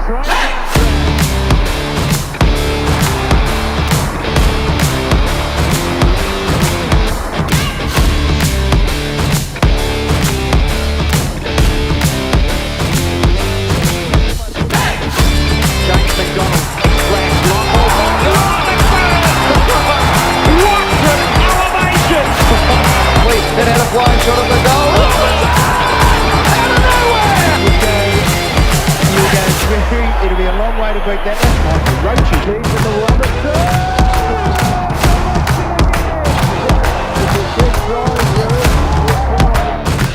Then had a flying shot at the goal. Out of nowhere! It'll be a long way to beat that. Robertson leads with the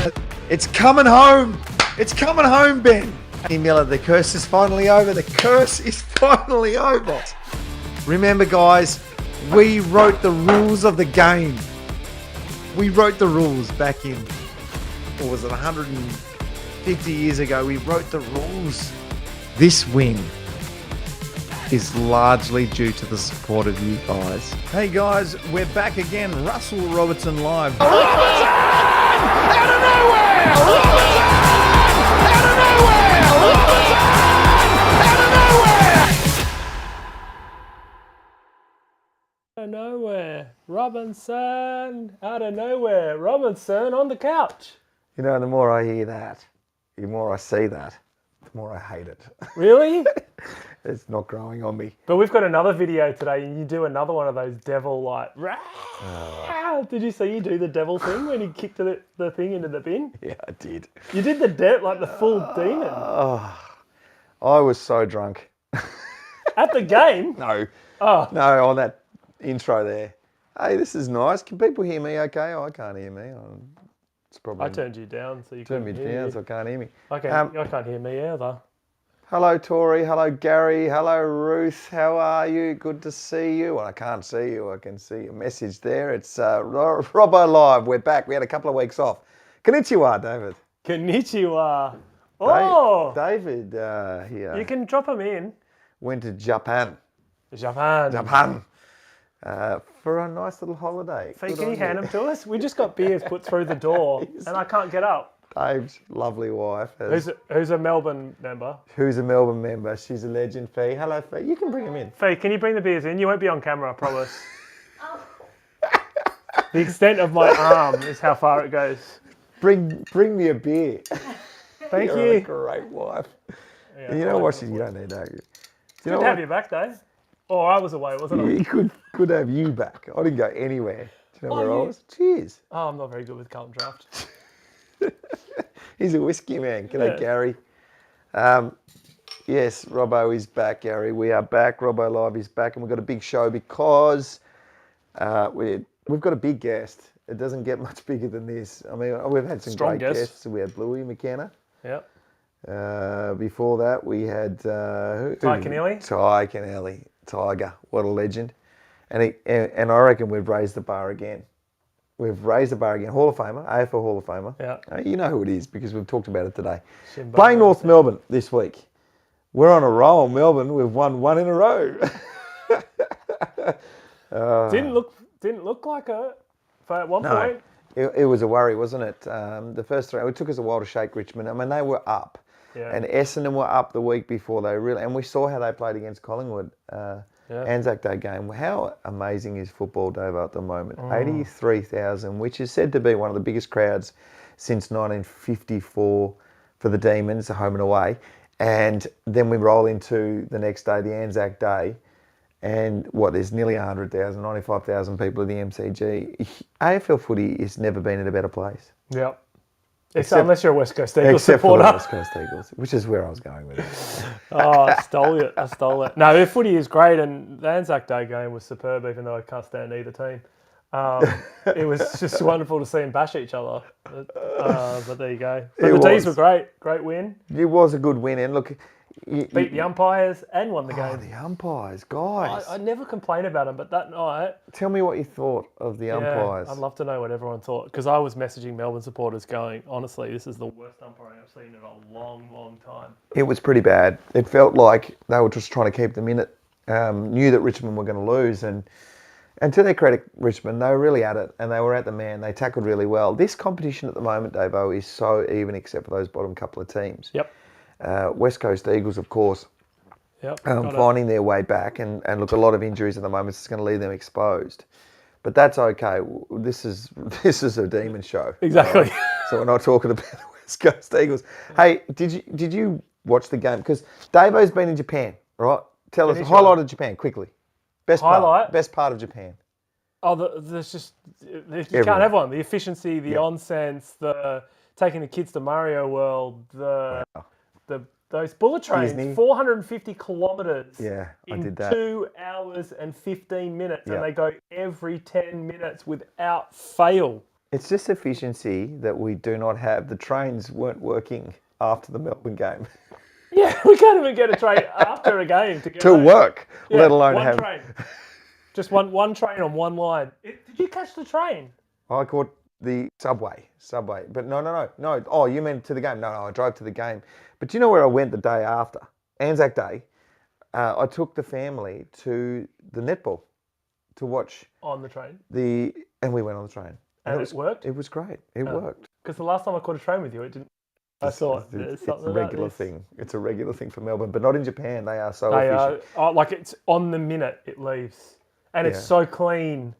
Robertson. It's coming home. It's coming home, Ben. Miller, the curse is finally over. The curse is finally over. Remember, guys, we wrote the rules of the game. We wrote the rules back in, what was it, 150 years ago. We wrote the rules. This win is largely due to the support of you guys. Hey guys, we're back again. Russell Robertson live. Robertson! Out of nowhere! Robertson! Out of nowhere! Robertson! Out of nowhere! Out of nowhere, Robinson. Out of nowhere, Robinson on the couch. You know, the more I hear that, the more I see that, the more I hate it. Really? It's not growing on me. But we've got another video today, and you do another one of those devil like. Did you see you do the devil thing when you kicked the thing into the bin? Yeah, I did. You did like the full demon. I was so drunk. At the game? No. Oh. No, on that intro there. Hey, this is nice. Can people hear me okay? Oh, I can't hear me. It's probably I turned you down so you turned me couldn't hear down me. so I can't hear me. I can't hear me either. Hello, Tori. Hello, Gary. Hello, Ruth. How are you? Good to see you. Well, I can't see you. I can see your message there. It's Robbo Live. We're back. We had a couple of weeks off. Konnichiwa, David. Konnichiwa. Oh! David here. You can drop them in. Went to Japan. Japan. For a nice little holiday. Fee, can you hand them to us? We just got beers put through the door and I can't get up. Dave's lovely wife. Who's a Melbourne member? Who's a Melbourne member. She's a legend, Fee. Hello, Fee. You can bring them in. Fee, can you bring the beers in? You won't be on camera, I promise. The extent of my arm is how far it goes. Bring me a beer. Thank You're you. a great wife. Yeah, you know what? You don't need that. Good to have you back, Dave. Oh, I was away, wasn't I? Yeah, good to have you back. I didn't go anywhere. Do you know where I was? Cheers. Oh, I'm not very good with Carlton Draft. He's a whiskey man. G'day, Yeah. Gary. Yes, Robbo is back, Gary. We are back. Robbo Live is back, and we've got a big show because we've got a big guest. It doesn't get much bigger than this. I mean, we've had some Strong great guest. guests. We had Bluey McKenna. Yep. Before that, we had Ty Kennelly. Ty Kennelly. Tiger, what a legend. And I reckon we've raised the bar again. We've raised the bar again. Hall of Famer, AFL Hall of Famer. Yeah. You know who it is because we've talked about it today. Shimbo. Playing North Melbourne this week. We're on a roll, Melbourne. We've won one in a row. Didn't look like it at one point. It was a worry, wasn't it? The first three, it took us a while to shake Richmond. I mean, they were up. Yeah. And Essendon were up the week before and we saw how they played against Collingwood. Anzac Day game. How amazing is football, Dave, at the moment? 83,000, which is said to be one of the biggest crowds since 1954 for the Demons, home and away. And then we roll into the next day, the Anzac Day, and there's nearly 100,000, 95,000 people at the MCG. AFL footy has never been in a better place. Yep. Unless you're a West Coast Eagles except supporter. for the West Coast Eagles, which is where I was going with it. Oh, I stole it. No, the footy is great, and the Anzac Day game was superb, even though I can't stand either team. It was just wonderful to see them bash each other. But there you go. But the D's were great. Great win. It was a good win, and look... Beat the umpires and won the game. The umpires, guys. I never complain about them, but that night... Tell me what you thought of the umpires. I'd love to know what everyone thought, because I was messaging Melbourne supporters going, honestly, this is the worst umpiring I've seen in a long, long time. It was pretty bad. It felt like they were just trying to keep them in it. Knew that Richmond were going to lose, and to their credit, Richmond, they were really at it, and they were at the man. They tackled really well. This competition at the moment, Davo, is so even except for those bottom couple of teams. Yep. West Coast Eagles, of course, Yep. Got it. finding their way back. And look, a lot of injuries at the moment. It's going to leave them exposed. But that's okay. This is a demon show. Exactly. So we're not talking about the West Coast Eagles. Hey, did you watch the game? Because Davo's been in Japan, right? Tell us, highlight of Japan, quickly. Best part of Japan. Oh, there's just you can't have one. The efficiency, the onsense, the taking the kids to Mario World, those bullet trains, Disney. 450 kilometres. Yeah, I in did that. 2 hours and 15 minutes, and they go every 10 minutes without fail. It's just efficiency that we do not have. The trains weren't working after the Melbourne game. Yeah, we can't even get a train after a game to get to work, let alone one have. Train. Just one train on one line. Did you catch the train? I caught the subway, but no. Oh, you meant to the game? No, I drove to the game. But do you know where I went the day after Anzac Day? I took the family to the netball to watch on the train. And we went on the train. And it worked? It was great. It worked. Because the last time I caught a train with you, it didn't. I thought it's a regular thing. It's a regular thing for Melbourne, but not in Japan. They are so efficient. Like it's on the minute it leaves, and it's so clean.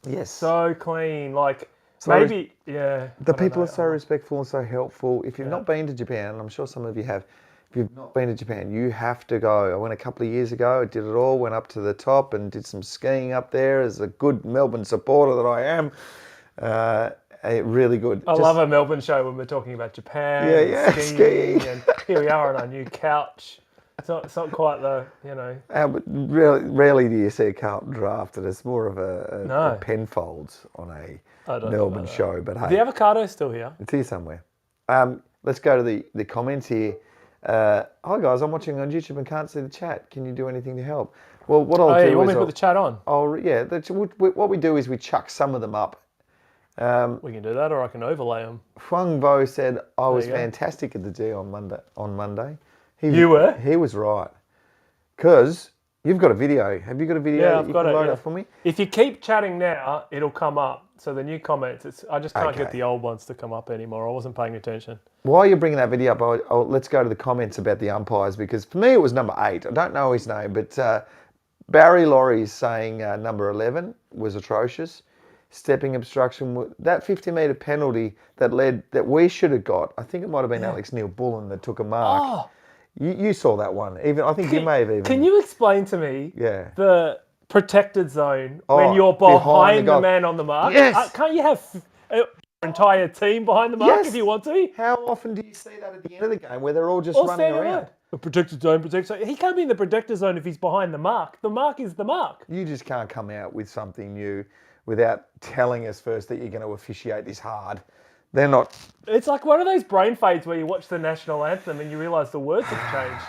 Yes. So clean. Like so maybe The people are so respectful and so helpful. If you've not been to Japan, and I'm sure some of you have. If you've not been to Japan, you have to go. I went a couple of years ago. I did it all. Went up to the top and did some skiing up there as a good Melbourne supporter that I am. Really good. I love a Melbourne show when we're talking about Japan. Yeah, skiing. And here we are on our new couch. It's not quite the, But rarely do you see a Carlton drafted. It's more of a Penfolds on a Melbourne show. But hey, the avocado's still here. It's here somewhere. Let's go to the comments here. Hi guys, I'm watching on YouTube and can't see the chat. Can you do anything to help? Well, what I'll do you want is me to put the chat on? What we do is we chuck some of them up. We can do that, or I can overlay them. Huang Bo said I was fantastic at the G on Monday. You were? He was right. Because you've got a video. Have you got a video? Yeah, I've got it. Load up for me. If you keep chatting now, it'll come up. So the new comments, I just can't get the old ones to come up anymore. I wasn't paying attention. While you're bringing that video up, let's go to the comments about the umpires, because for me it was number 8. I don't know his name, but Barry Laurie's saying number 11 was atrocious. Stepping obstruction, that 50-metre penalty that we should have got. I think it might have been Alex Neil-Bullen that took a mark. Oh. You saw that one. I think you may have even. Can you explain to me the protected zone Oh, when you're behind the goal. man on the mark? Yes. Can't you have your entire team behind the mark if you want to? How often do you see that at the end of the game where they're all just running around? The protected zone, He can't be in the protected zone if he's behind the mark. The mark is the mark. You just can't come out with something new without telling us first that you're going to officiate this hard. They're not. It's like one of those brain fades where you watch the national anthem and you realise the words have changed.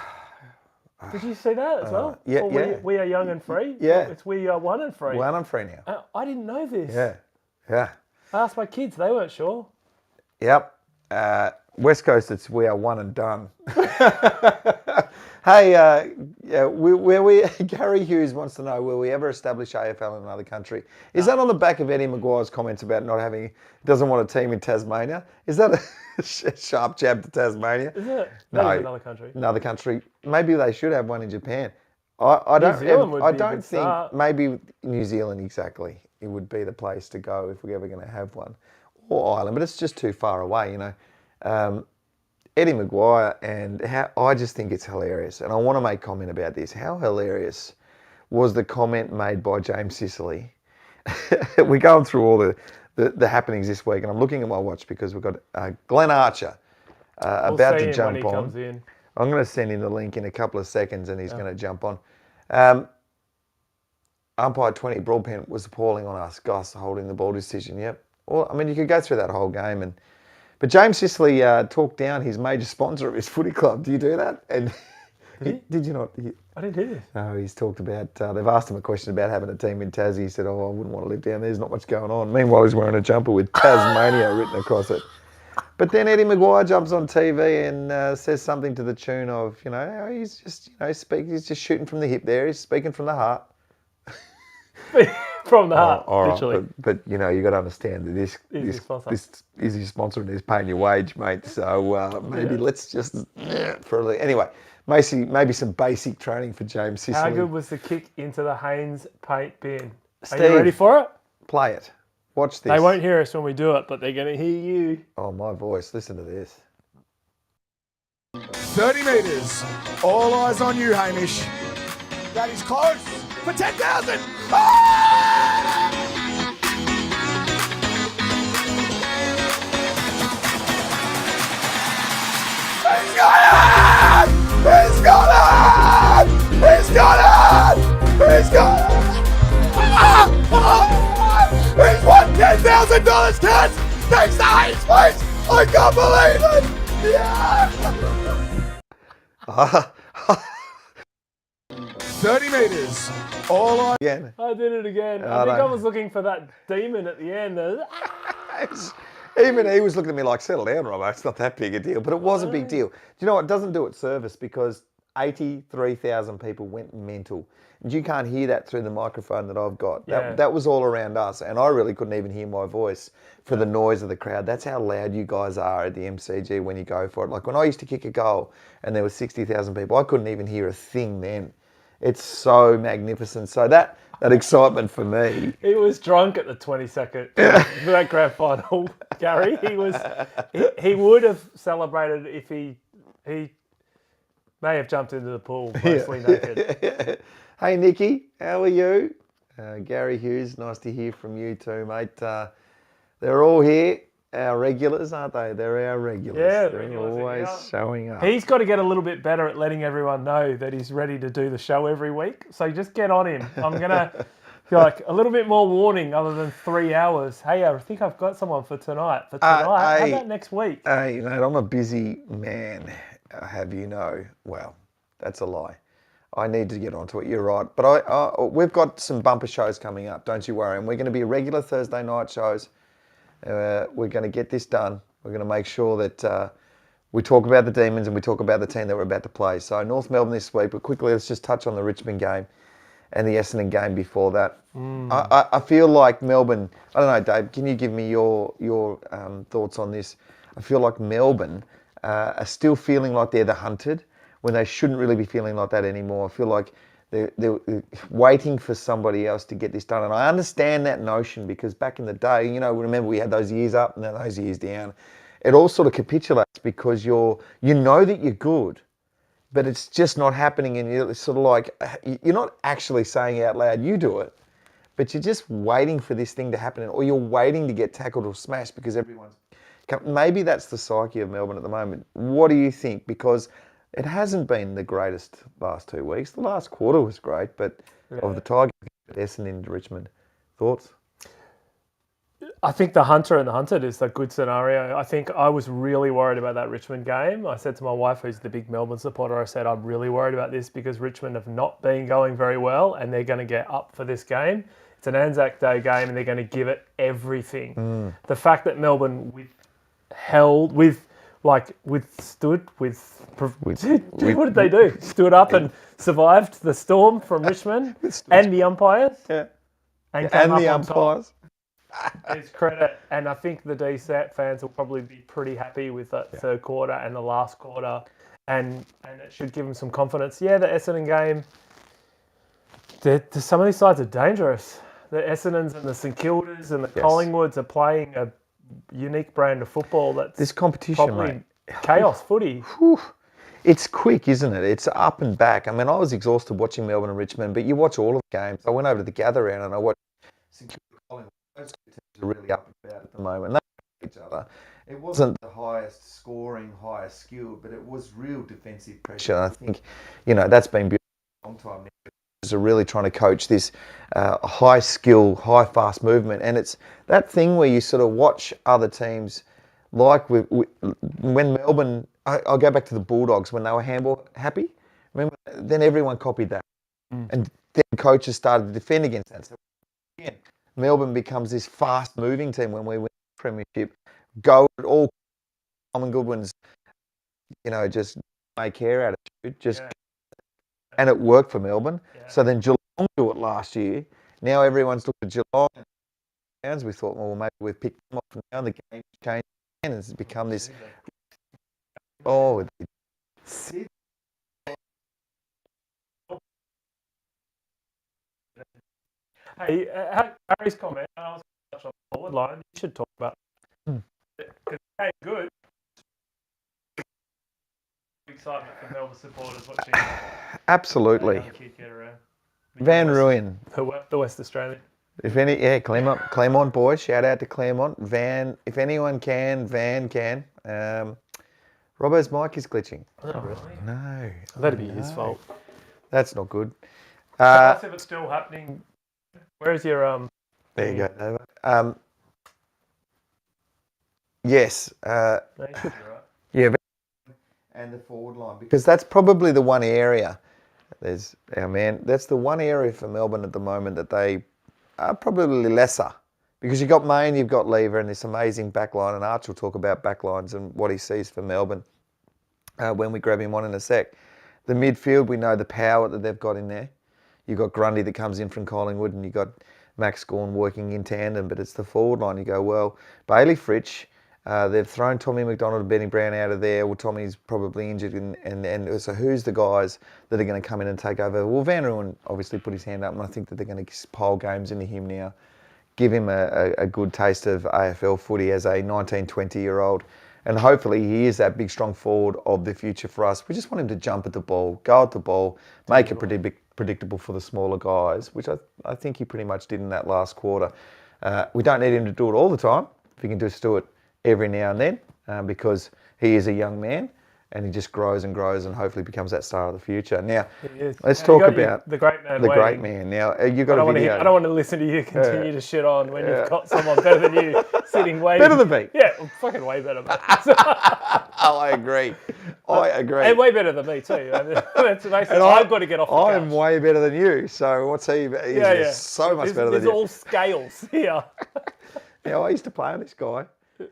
Did you see that as well? Yeah, We are young and free? Yeah. It's we are one and free. One and free now. I didn't know this. Yeah. I asked my kids, they weren't sure. Yep. West Coast, it's we are one and done. Hey, Gary Hughes wants to know, will we ever establish AFL in another country? Is that on the back of Eddie Maguire's comments about doesn't want a team in Tasmania? Is that a sharp jab to Tasmania? Is it? No, That is another country. Another country. Maybe they should have one in Japan. I don't think start. maybe New Zealand exactly. It would be the place to go if we're ever going to have one, or Ireland, but it's just too far away, Eddie Maguire, and I just think it's hilarious, and I want to make comment about this. How hilarious was the comment made by James Sicily? We're going through all the happenings this week, and I'm looking at my watch because we've got Glen Archer about to jump on. Comes in. I'm going to send him the link in a couple of seconds, and he's going to jump on. Umpire 20 Broadbent was appalling on us. Goss holding the ball decision. Yep. Well, I mean, you could go through that whole game, but James Sicily talked down his major sponsor of his footy club. Do you do that? And did you not? I didn't hear this. No, he's talked about. They've asked him a question about having a team in Tassie. He said, "Oh, I wouldn't want to live down there. There's not much going on." Meanwhile, he's wearing a jumper with Tasmania written across it. But then Eddie Maguire jumps on TV and says something to the tune of, he's just, he's just shooting from the hip there. He's speaking from the heart. From the heart, literally. Right. But you got to understand that this is your sponsor and he's paying your wage, mate. So maybe let's just for a little. Anyway, maybe some basic training for James Sicily. How good was the kick into the Haynes paint bin? Steve, are you ready for it? Play it. Watch this. They won't hear us when we do it, but they're going to hear you. Oh, my voice. Listen to this. 30 metres. All eyes on you, Hamish. That is close for 10,000. Ah! He's got it! He's got it! He's got it! He's got it! Ah! Oh! He's won $10,000, cats! Thanks to Hayes, please! I can't believe it! Yeah! 30 metres. All I... Again. I did it again. I think I was looking for that demon at the end. Even he was looking at me like, settle down, Robbo. It's not that big a deal. But it was a big deal. Do you know what? It doesn't do it service because 83,000 people went mental. And you can't hear that through the microphone that I've got. That was all around us. And I really couldn't even hear my voice for the noise of the crowd. That's how loud you guys are at the MCG when you go for it. Like when I used to kick a goal and there was 60,000 people, I couldn't even hear a thing then. It's so magnificent. So that excitement for me. He was drunk at the 22nd for that grand final, Gary. He would have celebrated if he may have jumped into the pool mostly naked. Hey, Nikki, how are you? Gary Hughes, nice to hear from you too, mate. They're all here. Our regulars, aren't they? They're our regulars. Yeah, they're always showing up. He's got to get a little bit better at letting everyone know that he's ready to do the show every week. So just get on him. I'm going to feel like a little bit more warning other than 3 hours. Hey, I think I've got someone for tonight. How about next week? Hey, mate, I'm a busy man, have you know. Well, that's a lie. I need to get onto it. You're right. But we've got some bumper shows coming up, don't you worry. And we're going to be regular Thursday night shows. We're going to get this done. We're going to make sure that we talk about the Demons and we talk about the team that we're about to play. So North Melbourne this week, but quickly let's just touch on the Richmond game and the Essendon game before that. I feel like Melbourne, I don't know, Dave, can you give me your thoughts on this? I feel like Melbourne are still feeling like they're the hunted when they shouldn't really be feeling like that anymore. I feel like they're waiting for somebody else to get this done. And I understand that notion because back in the day, you know, remember we had those years up and then those years down. It all sort of capitulates because you know that you're good, but it's just not happening. And you're sort of like, you're not actually saying out loud, you do it, but you're just waiting for this thing to happen. Or you're waiting to get tackled or smashed because everyone's... Maybe that's the psyche of Melbourne at the moment. What do you think? Because it hasn't been the greatest last 2 weeks. The last quarter was great, but of the Tigers, Essendon into Richmond. Thoughts? I think the hunter and the hunted is a good scenario. I think I was really worried about that Richmond game. I said to my wife, who's the big Melbourne supporter, I said, I'm really worried about this because Richmond have not been going very well and they're going to get up for this game. It's an Anzac Day game and they're going to give it everything. The fact that Melbourne what did they do? Stood up and survived the storm from Richmond and the umpires. Yeah. And the umpires. It's credit. And I think the DSAT fans will probably be pretty happy with that third quarter and the last quarter. And it should give them some confidence. Yeah, the Essendon game, some of these sides are dangerous. The Essendons and the St Kildas and the Collingwoods are playing a unique brand of football that's this competition, mate. Chaos footy. It's quick, isn't it? It's up and back. I mean, I was exhausted watching Melbourne and Richmond, but you watch all of the games. I went over to the gather round and I watched St Kilda Collingwood. Those two teams are really up and about at the moment. They each other. It wasn't the highest scoring, highest skilled, but it was real defensive pressure. And I think, that's been beautiful for a long time now. Are really trying to coach this high skill, high fast movement, and it's that thing where you sort of watch other teams, like when Melbourne. I'll go back to the Bulldogs when they were handball happy. Remember, then everyone copied that, and then coaches started to defend against that. So again, Melbourne becomes this fast moving team when we win the premiership. Go at all. Common Goodwin's, just make hair out of it. And it worked for Melbourne. Yeah. So then Geelong do it last year. Now everyone's looked at Geelong. And we thought, well, maybe we've picked them off now. The game's changed and it's become this. Oh, Hey, Harry's comment, I was touch on the forward line. You should talk about it. Because hey, good. Excitement for Melbourne supporters watching Absolutely. young kid get around. Van Rooyen. The West Australian. If any, yeah, Claremont boys. Shout out to Claremont. Van, if anyone can, Van can. Robbo's mic is glitching. Oh, really? No. That'd be his fault. That's not good. Tell us if it's still happening. Where's your There you go, Nova. Yes. No, you should be right. Yeah. And the forward line, because that's probably the one area. There's our man. That's the one area for Melbourne at the moment that they are probably lesser, because you've got Main, you've got Lever, and this amazing backline. And Arch will talk about backlines and what he sees for Melbourne when we grab him on in a sec. The midfield, we know the power that they've got in there. You've got Grundy that comes in from Collingwood, and you've got Max Gawn working in tandem. But it's the forward line. You go, well, Bailey Fritsch. They've thrown Tommy McDonald and Benny Brown out of there. Well, Tommy's probably injured, and so who's the guys that are going to come in and take over? Well, Van Rooyen obviously put his hand up, and I think that they're going to pile games into him now, give him a good taste of AFL footy as a 19, 20-year-old, and hopefully he is that big, strong forward of the future for us. We just want him to jump at the ball, go at the ball, make it predictable for the smaller guys, which I think he pretty much did in that last quarter. We don't need him to do it all the time. If he can just do it every now and then, because he is a young man and he just grows and grows and hopefully becomes that star of the future. Now, let's talk about the great man. The great man. Now, you got a video. I don't want to listen to you continue to shit on when you've got someone better than you sitting way better than me. Yeah, well, fucking way better. Oh, I agree. I agree. And way better than me too. I mean, that's basically, I've got to get off the couch. I'm way better than you. So what's he? He's so much better than you. There's all scales here. Now, I used to play on this guy.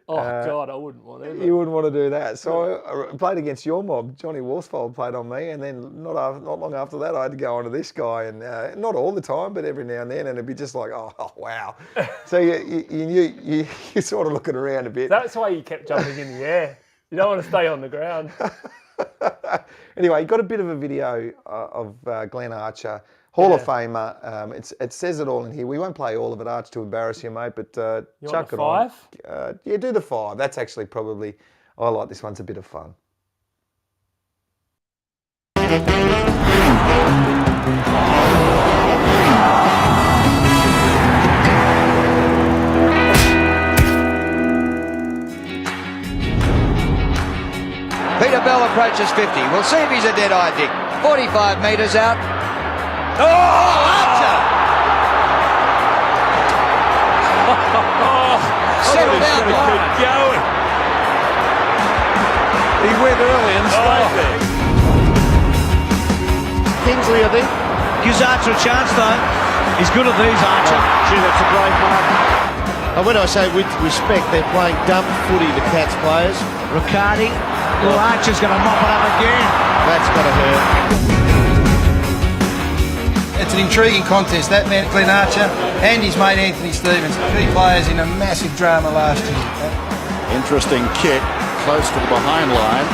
Oh, God, I wouldn't want to. You wouldn't want to do that. So I played against your mob. Johnny Worsfold played on me, and then not long after that, I had to go on to this guy, and not all the time, but every now and then, and it'd be just like, oh wow. So you sort of looking around a bit. That's why you kept jumping in the air. You don't want to stay on the ground. Anyway, you got a bit of a video of Glen Archer, Hall of Famer. It says it all in here. We won't play all of it, Arch, to embarrass you, mate, but you chuck want it the on. Yeah, do the 5. That's actually probably, I like this one. It's a bit of fun. Peter Bell approaches 50. We'll see if he's a dead-eye Dick. 45 metres out. Oh, Archer! Settle down, keep going. He went early and stayed there. Kingsley, I think. Gives Archer a chance, though. He's good at these, Archer. Gee, that's a great mark. And when I say with respect, they're playing dump footy, the Cats players. Riccardi. Well, Archer's going to mop it up again. That's got to hurt. It's an intriguing contest. That man, Glen Archer, and his mate Anthony Stevens, key players in a massive drama last year. Interesting kick, close to the behind line.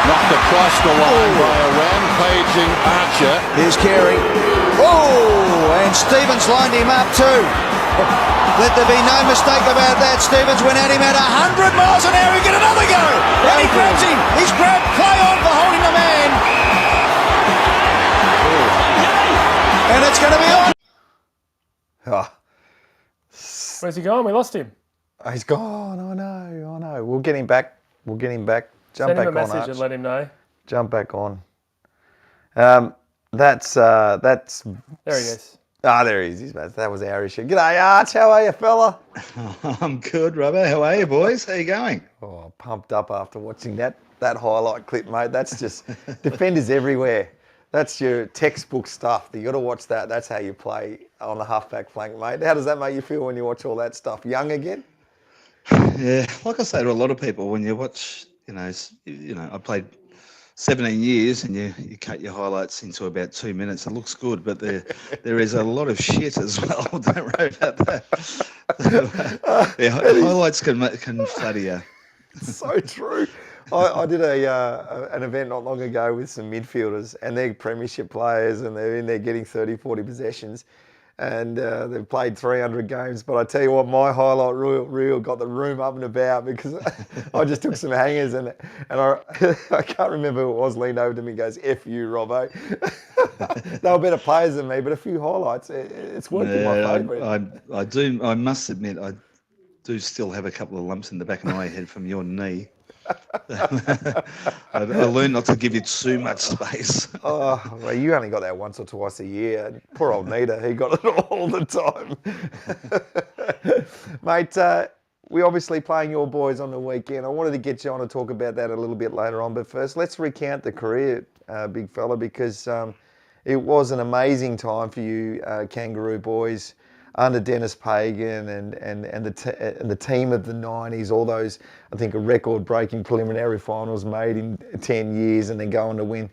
Knocked across the line by a rampaging Archer. Here's Carey. Oh, and Stevens lined him up too. Let there be no mistake about that. Stevens went at him at 100 miles an hour. He get another go. And he grabs him. He's grabbed. Play on for holding the man. And it's going to be on. Oh, Where's he going? We lost him. he's gone. I know. We'll get him back. Jump Send back him a on, message Arch. and let him know. Jump back on. That's. There he is. Ah, there he is. That was our issue. G'day, Arch. How are you, fella? I'm good, Robbo. How are you, boys? How you going? Oh, pumped up after watching that highlight clip, mate. That's just defenders everywhere. That's your textbook stuff. You got to watch that. That's how you play on the halfback flank, mate. How does that make you feel when you watch all that stuff? Young again? Yeah, like I say to a lot of people, when you watch, I played 17 years and you cut your highlights into about 2 minutes. It looks good, but there is a lot of shit as well. Don't worry about that. Highlights can flatter you. So true. I did an event not long ago with some midfielders, and they're premiership players, and they're in there getting 30, 40 possessions. and they've played 300 games. But I tell you what, my highlight reel got the room up and about because I just took some hangers and I can't remember who it was, leaned over to me and goes, "F you, Robbo." They were better players than me, but a few highlights. It's worked in my favourite. I do. I must admit, I do still have a couple of lumps in the back of my head from your knee. I learned not to give you too much space. Oh, well, you only got that once or twice a year. And poor old Nita, he got it all the time. Mate, we're obviously playing your boys on the weekend. I wanted to get you on to talk about that a little bit later on. But first, let's recount the career, big fella, because it was an amazing time for you, Kangaroo boys, under Dennis Pagan and the team of the 90s, all those, I think, a record-breaking preliminary finals made in 10 years and then going to win,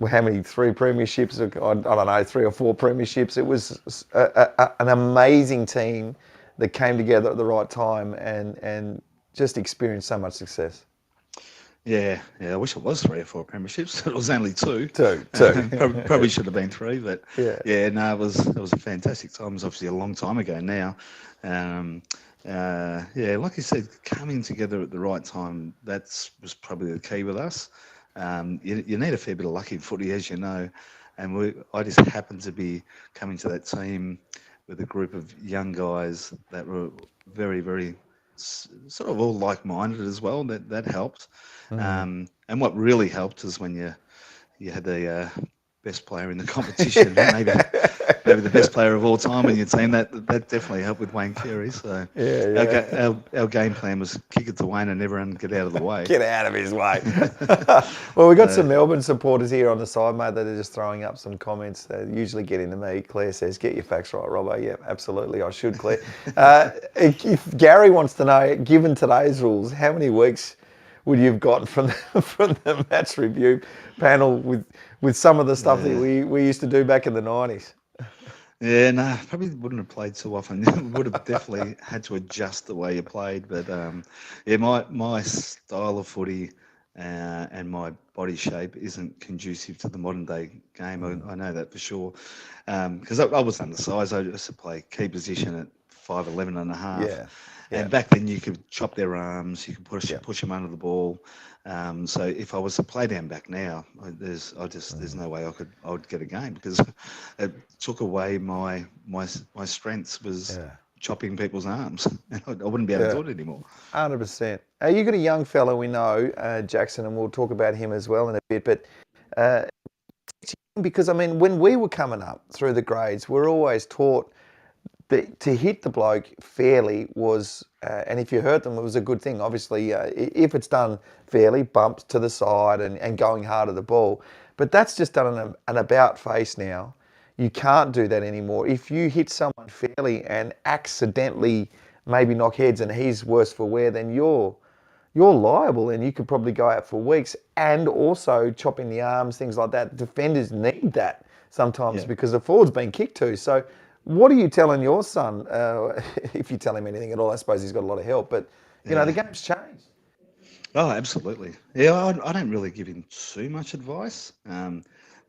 how many, 3 premierships? I don't know, 3 or 4 premierships. It was an amazing team that came together at the right time and just experienced so much success. Yeah. I wish it was 3 or 4 premierships. It was only 2. Two. Probably should have been 3, but yeah. No, it was a fantastic time. It was obviously a long time ago now. Like you said, coming together at the right time, was probably the key with us. You need a fair bit of luck in footy, as you know, and I just happened to be coming to that team with a group of young guys that were very, very sort of all like-minded as well. That helped. And what really helped is when you had the best player in the competition, maybe the best player of all time in your team. That definitely helped with Wayne Carey. So our game plan was kick it to Wayne and everyone get out of the way. Get out of his way. Well, we've got some Melbourne supporters here on the side, mate, that are just throwing up some comments. They usually get into me. Claire says, "Get your facts right, Robbo." Yeah, absolutely, I should, Claire. If Gary wants to know, given today's rules, how many weeks would you have gotten from the match review panel with some of the stuff that we used to do back in the 90s? Yeah, no, probably wouldn't have played too often. Would have definitely had to adjust the way you played. But my style of footy and my body shape isn't conducive to the modern day game. I know that for sure. Because I was undersized. I used to play key position at 5'11" and a half. Yeah. And back then you could chop their arms, you could push them under the ball. So if I was to play down back now, there's no way I would get a game because it took away my strengths was chopping people's arms. I wouldn't be able to do it anymore. 100%. You got a young fellow we know, Jackson, and we'll talk about him as well in a bit. But because I mean, when we were coming up through the grades, we're always taught to hit the bloke fairly was, and if you hurt them, it was a good thing. Obviously, if it's done fairly, bumps to the side and going hard at the ball. But that's just done an about face now. You can't do that anymore. If you hit someone fairly and accidentally maybe knock heads and he's worse for wear, then you're liable and you could probably go out for weeks. And also chopping the arms, things like that. Defenders need that sometimes because the forward's been kicked to. So what are you telling your son? If you tell him anything at all, I suppose he's got a lot of help. But, you know, the game's changed. Oh, absolutely. Yeah, I don't really give him too much advice. The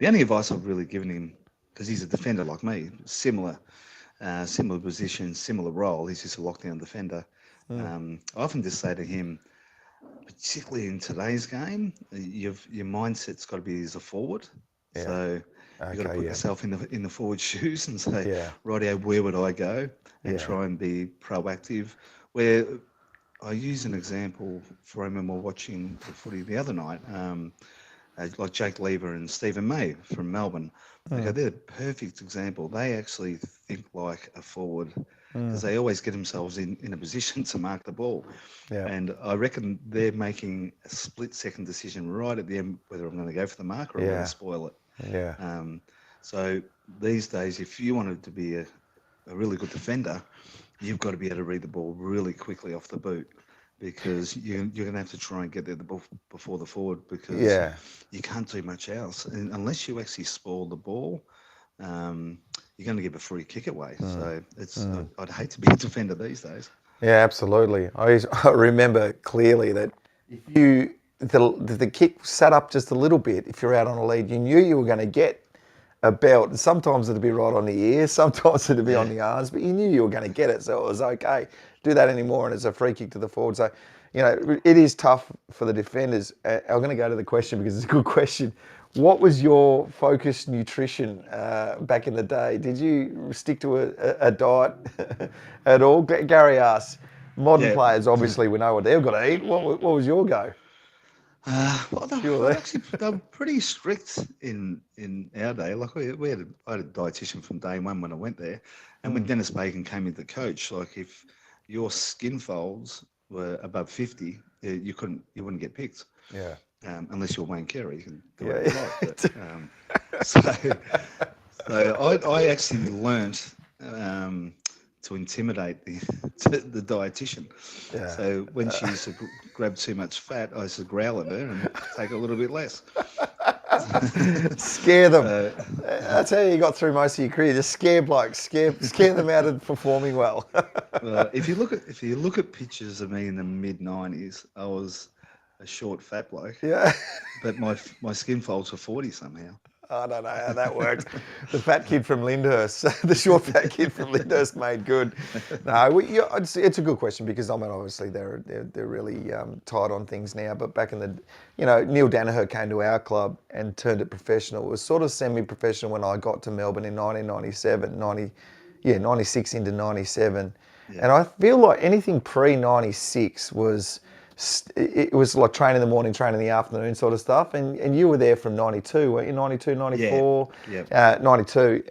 only advice I've really given him, because he's a defender like me, similar position, similar role, he's just a lockdown defender. I often just say to him, particularly in today's game, your mindset's got to be as a forward. Yeah. So you've got to put yourself in the forward shoes and say, rightio, where would I go? And try and be proactive. Where I use an example for him when we were watching the footy the other night, like Jake Lever and Stephen May from Melbourne. Okay, they're a perfect example. They actually think like a forward because they always get themselves in a position to mark the ball. Yeah. And I reckon they're making a split-second decision right at the end whether I'm going to go for the mark or I'm going to spoil it. Yeah. So these days, if you wanted to be a really good defender, you've got to be able to read the ball really quickly off the boot because you're going to have to try and get there before the forward because you can't do much else. And unless you actually spoil the ball, you're going to give a free kick away. So I'd hate to be a defender these days. Yeah, absolutely. I remember clearly that if the kick sat up just a little bit, if you're out on a lead, you knew you were going to get a belt, and sometimes it'd be right on the ear, sometimes it'd be on the arms, but you knew you were going to get it, so it was okay. Do that anymore, and it's a free kick to the forward. So, it is tough for the defenders. I'm going to go to the question because it's a good question. What was your focused nutrition back in the day? Did you stick to a diet at all? Gary asks. Modern players, obviously, we know what they've got to eat. What was your go? Well, they were pretty strict in our day. Like I had a dietitian from day one when I went there, and when Dennis Bacon came into the coach, like if your skin folds were above 50, you wouldn't get picked. Yeah. Unless you're Wayne Carey, you can do whatever you like. But, so I actually learnt to intimidate the dietitian. Yeah. So when she used to grab too much fat, I used to growl at her and take a little bit less. Scare them. That's how you got through most of your career. Just scare blokes, scare them out of performing well. If you look at pictures of me in the mid '90s, I was a short, fat bloke. Yeah. But my skin folds were 40 somehow. I don't know how that worked. The fat kid from Lyndhurst, the short fat kid from Lyndhurst made good. No, it's a good question because obviously they're really tight on things now. But back in the, Neil Danaher came to our club and turned it professional. It was sort of semi-professional when I got to Melbourne in 1997, 96 into 97, and I feel like anything pre-96 was. It was like train in the morning, train in the afternoon sort of stuff. And you were there from 92, weren't you? 92, 94, 92.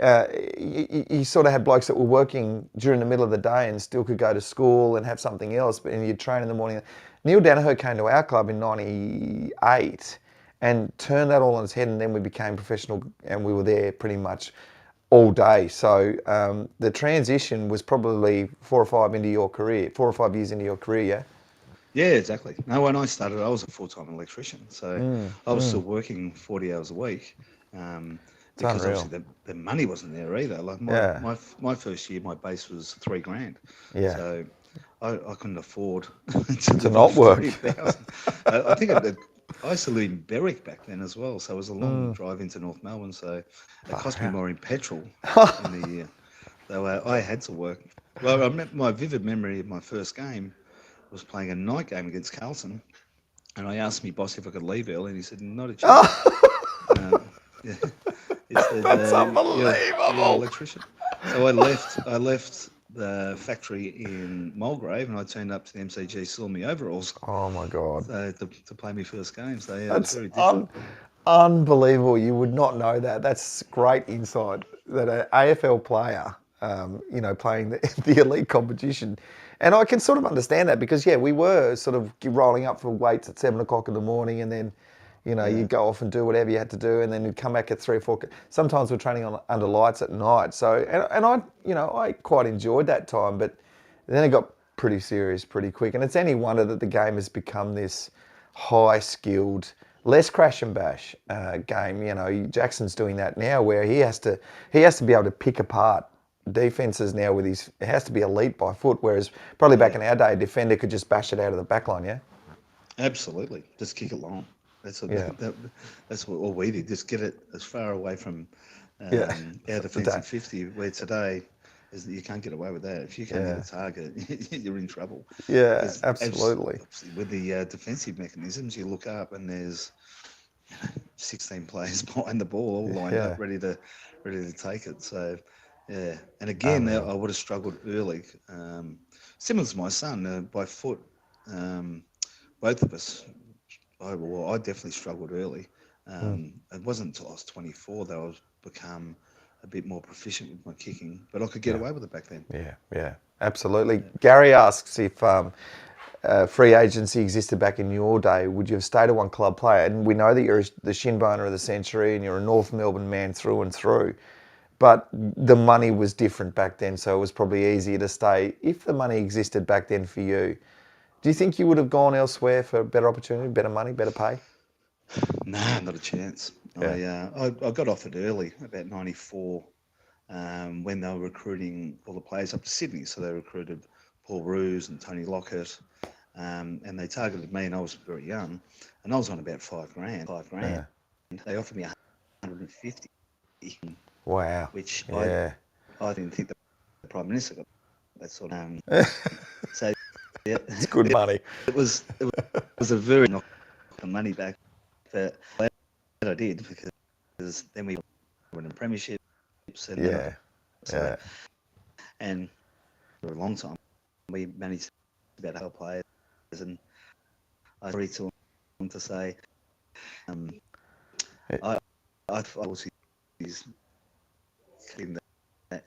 You sort of had blokes that were working during the middle of the day and still could go to school and have something else, and you'd train in the morning. Neil Danaher came to our club in 98 and turned that all on its head, and then we became professional and we were there pretty much all day. So the transition was probably 4 or 5 years into your career, yeah? Yeah, exactly. No, when I started, I was a full-time electrician, so I was still working 40 hours a week. Because obviously the money wasn't there either. Like my first year, my base was $3,000. Yeah. So I couldn't afford to not work. I think I used to live in Berwick back then as well, so it was a long drive into North Melbourne. So it cost me more in petrol in the year. So I had to work. Well, my vivid memory of my first game was playing a night game against Carlton, and I asked my boss if I could leave early, and he said, "Not a chance." He said, That's unbelievable. You're an electrician. So I left the factory in Mulgrave, and I turned up to the MCG still in my overalls. Oh my God! To play my first game. So yeah, That's it was very different. Unbelievable. You would not know that. That's great insight. That an AFL player, playing the elite competition. And I can sort of understand that because, we were sort of rolling up for weights at 7 o'clock in the morning, and then, you'd go off and do whatever you had to do, and then you'd come back at 3 or 4. Sometimes we're training under lights at night. So, and I quite enjoyed that time, but then it got pretty serious pretty quick. And it's any wonder that the game has become this high-skilled, less crash and bash game. Jackson's doing that now, where he has to be able to pick apart defenses now with it has to be elite by foot, whereas probably back in our day, a defender could just bash it out of the back line, yeah? Absolutely. Just kick it long. That's what we did. Just get it as far away from our defensive 50, where today is that you can't get away with that. If you can't hit a target, you're in trouble. Yeah, absolutely. With the defensive mechanisms, you look up and there's 16 players behind the ball, all lined up, ready to take it. So, yeah. And again, I would have struggled early. Similar to my son, by foot, both of us. I definitely struggled early. It wasn't until I was 24 that I was become a bit more proficient with my kicking, but I could get away with it back then. Yeah, absolutely. Gary asks if free agency existed back in your day, would you have stayed a one club player? And we know that you're the shin boner of the century and you're a North Melbourne man through and through, but the money was different back then, so it was probably easier to stay. If the money existed back then for you, do you think you would have gone elsewhere for better opportunity, better money, better pay? Nah, not a chance. Yeah. I got offered early, about 94, when they were recruiting all the players up to Sydney. So they recruited Paul Roos and Tony Lockett, and they targeted me, and I was very young, and I was on about $5,000. Yeah. They offered me 150. Wow. which Yeah. I didn't think the Prime Minister got that sort of. So yeah, It's good money. it was a very knock the money back, but glad I did because then we won the premierships and then Yeah. so and for a long time we managed to about help players and I agree to him to say I was he's in that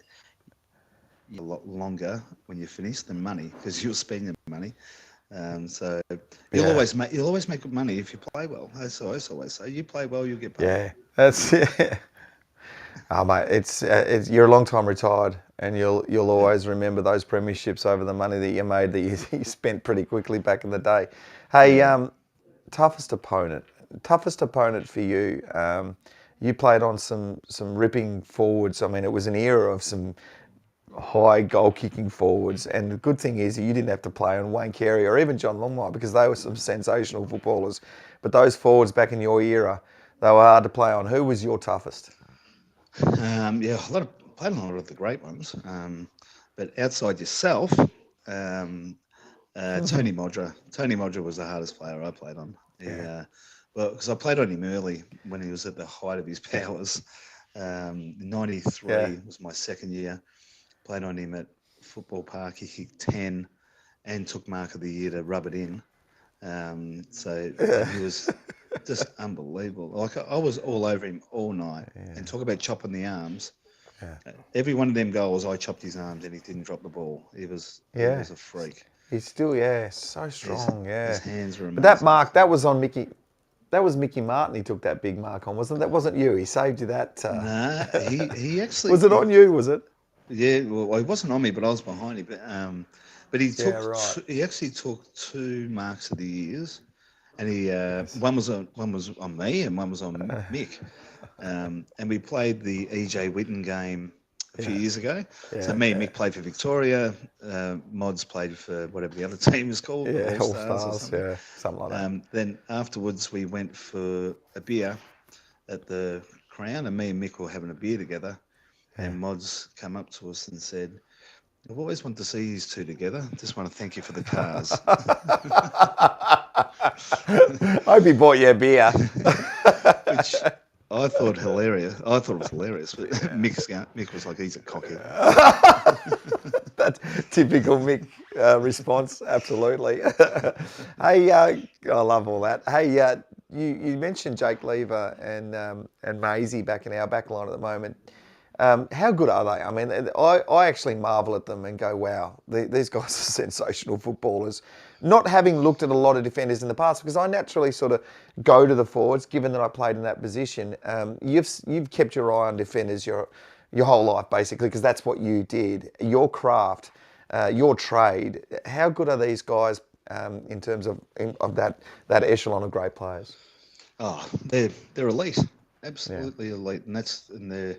a lot longer when you finish than money because you'll spend your money. So you'll always make good money if you play well. That's what I always say. You play well, you'll get paid. Yeah. That's it. Oh, mate, it's you're a long time retired, and you'll always remember those premierships over the money that you made that you spent pretty quickly back in the day. Hey, toughest opponent for you. You played on some ripping forwards. I mean, it was an era of some high goal kicking forwards, and the good thing is you didn't have to play on Wayne Carey or even John Longmire because they were some sensational footballers. But those forwards back in your era, they were hard to play on. Who was your toughest? Yeah, played on a lot of the great ones. But outside yourself, Tony Modra. Tony Modra was the hardest player I played on. Well, because I played on him early when he was at the height of his powers. 93 was my second year. Played on him at Football Park. He kicked 10 and took Mark of the Year to rub it in. So he was just unbelievable. Like I was all over him all night. And talk about chopping the arms. Every one of them goals, I chopped his arms and he didn't drop the ball. He was a freak. He's still, so strong, His hands were amazing. But that mark, that was on Mickey. That was Mickey Martin. He took that big mark on, wasn't that? Wasn't you? He saved you that. Nah, he actually. Was it on you? Was it? Yeah, well, he wasn't on me, but I was behind him. But he took. right. He actually took 2 marks of the years, and he one was on me and one was on Mick. And we played the EJ Whitten game a few years ago. So me and Mick played for Victoria. Mods played for whatever the other team was called. All Stars, something like that. Then afterwards we went for a beer at the Crown, and me and Mick were having a beer together. And Mods came up to us and said, "I've always wanted to see these two together. Just want to thank you for the cars." I hope he bought you a beer. Which I thought hilarious. I thought it was hilarious. But Mick was like, "He's a cockhead." That's typical Mick response. Absolutely. Hey, I love all that. Hey, you mentioned Jake Lever and Maisie back in our back line at the moment. How good are they? I mean, I actually marvel at them and go, wow, these guys are sensational footballers. Not having looked at a lot of defenders in the past, because I naturally sort of go to the forwards, given that I played in that position. You've kept your eye on defenders your whole life, basically, because that's what you did. Your craft, your trade. How good are these guys in terms of that echelon of great players? Oh, they're elite, absolutely elite, and that's in the.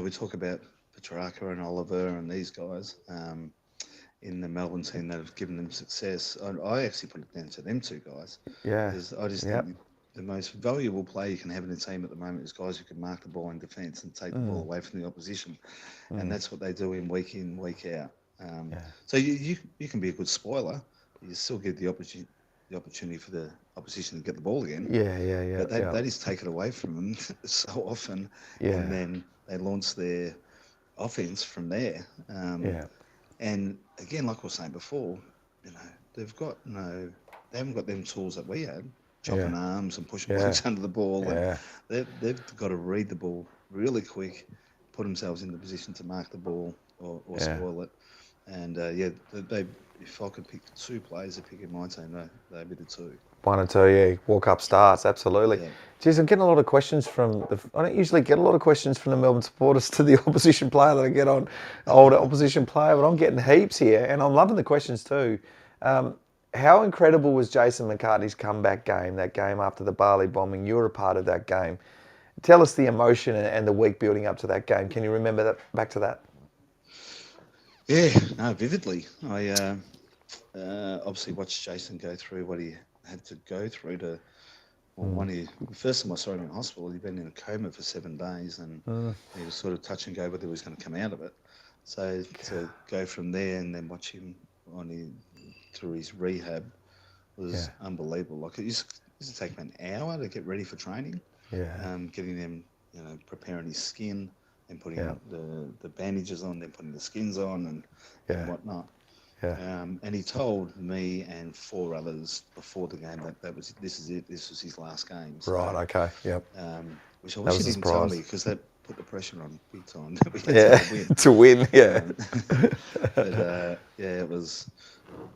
We talk about Petrarca and Oliver and these guys in the Melbourne team that have given them success. I actually put it down to them 2 guys. Yeah. Because I just think the most valuable player you can have in a team at the moment is guys who can mark the ball in defence and take the ball away from the opposition. And that's what they do in, week out. So you can be a good spoiler, but you still give the opportunity for the opposition to get the ball again. But they just take it away from them so often. And then they launch their offense from there. And again, like I was saying before, they haven't got them tools that we had, chopping arms and pushing blokes under the ball. And they've got to read the ball really quick, put themselves in the position to mark the ball or spoil it. And if I could pick 2 players to pick in my team, they'd be the 2. 1 or 2, walk-up starts, absolutely. Yeah. Geez, I'm getting a lot of questions I don't usually get a lot of questions from the Melbourne supporters to the opposition player that I get on, older opposition player, but I'm getting heaps here, and I'm loving the questions too. How incredible was Jason McCartney's comeback game, that game after the Bali bombing? You were a part of that game. Tell us the emotion and the week building up to that game. Can you remember that back to that? Yeah, no, vividly. I obviously watched Jason go through what he had to go through to Well, the first time I saw him in hospital, he'd been in a coma for 7 days, and he was sort of touch and go whether he was going to come out of it. So to go from there and then watch him through his rehab was unbelievable. Like, it used to take him an hour to get ready for training. Getting them, preparing his skin and putting the bandages on, then putting the skins on and whatnot. And he told me and 4 others before the game that this is it. This was his last game. So, Right. Okay. Yep. Which I wish he didn't tell me, because that put the pressure on big time. We had to win. To win. Yeah. But it was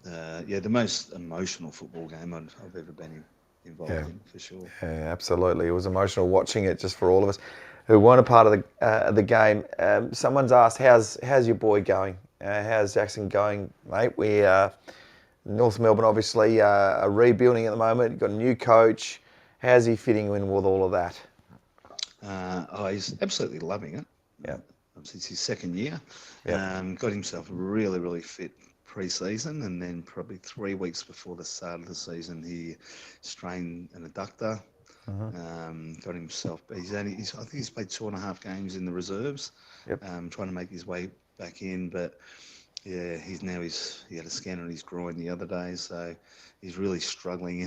the most emotional football game I've ever been involved in, for sure. Yeah, absolutely. It was emotional watching it, just for all of us who weren't a part of the game. Someone's asked, how's your boy going? How's Jackson going, mate? We North Melbourne obviously are rebuilding at the moment. You've got a new coach. How's he fitting in with all of that? He's absolutely loving it. Yeah. It's his second year. Yep. Got himself really, really fit pre-season, and then probably 3 weeks before the start of the season, he strained an adductor. Got himself. I think he's played 2.5 games in the reserves. Yep. Trying to make his way back in, but he had a scan on his groin the other day, so he's really struggling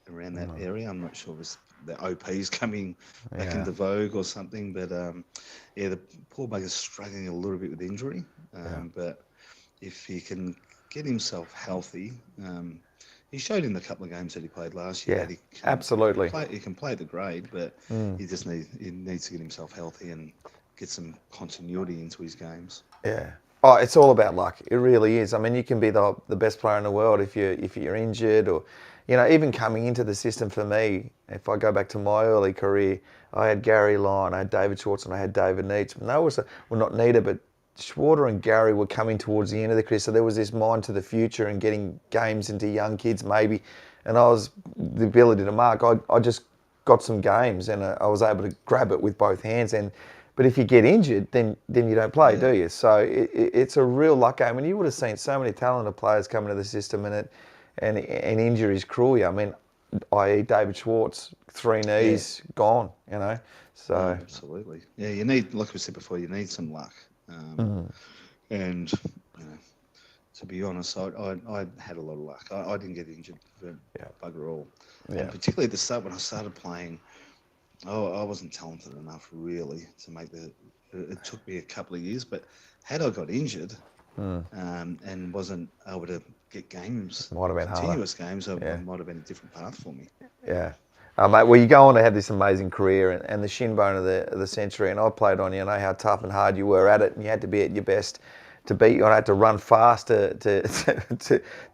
around that area. I'm not sure if the OP's coming back into vogue or something, but the poor bugger's struggling a little bit with injury. But if he can get himself healthy, he showed in the couple of games that he played last year that he can absolutely. He can play the grade, but he needs to get himself healthy and get some continuity into his games. Yeah. Oh, it's all about luck. It really is. I mean, you can be the best player in the world if you're injured, or, even coming into the system for me. If I go back to my early career, I had Gary Lyon, I had David Schwartz, and I had David Neitz. And not Neitz, but Schwarter and Gary were coming towards the end of the career, so there was this mind to the future and getting games into young kids maybe. And I was the ability to mark. I just got some games, and I was able to grab it with both hands. But if you get injured, then you don't play, do you? So it's a real luck game. And you would have seen so many talented players come into the system, and injuries cruel you. I mean, i.e. David Schwartz, 3 knees, gone, So absolutely. Yeah, you need, like we said before, you need some luck. And to be honest, I had a lot of luck. I didn't get injured for bugger all. And particularly at the start when I started playing, I wasn't talented enough really to make it took me a couple of years, but had I got injured and wasn't able to get games, continuous games, it might have been a different path for me. Yeah. Mate, well, you go on to have this amazing career and the shin bone of the century, and I played on you. I know how tough and hard you were at it, and you had to be at your best to beat you. I had to run fast to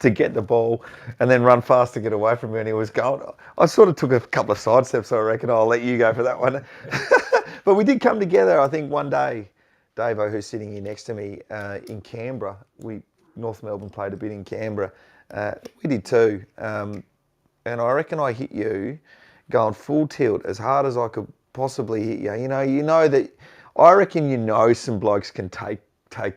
get the ball, and then run fast to get away from you, and he was going. I sort of took a couple of side steps, so I reckon I'll let you go for that one. But we did come together, I think, one day. Davo, who's sitting here next to me in Canberra, North Melbourne played a bit in Canberra. We did too, and I reckon I hit you going full tilt as hard as I could possibly hit you. You know that I reckon some blokes can take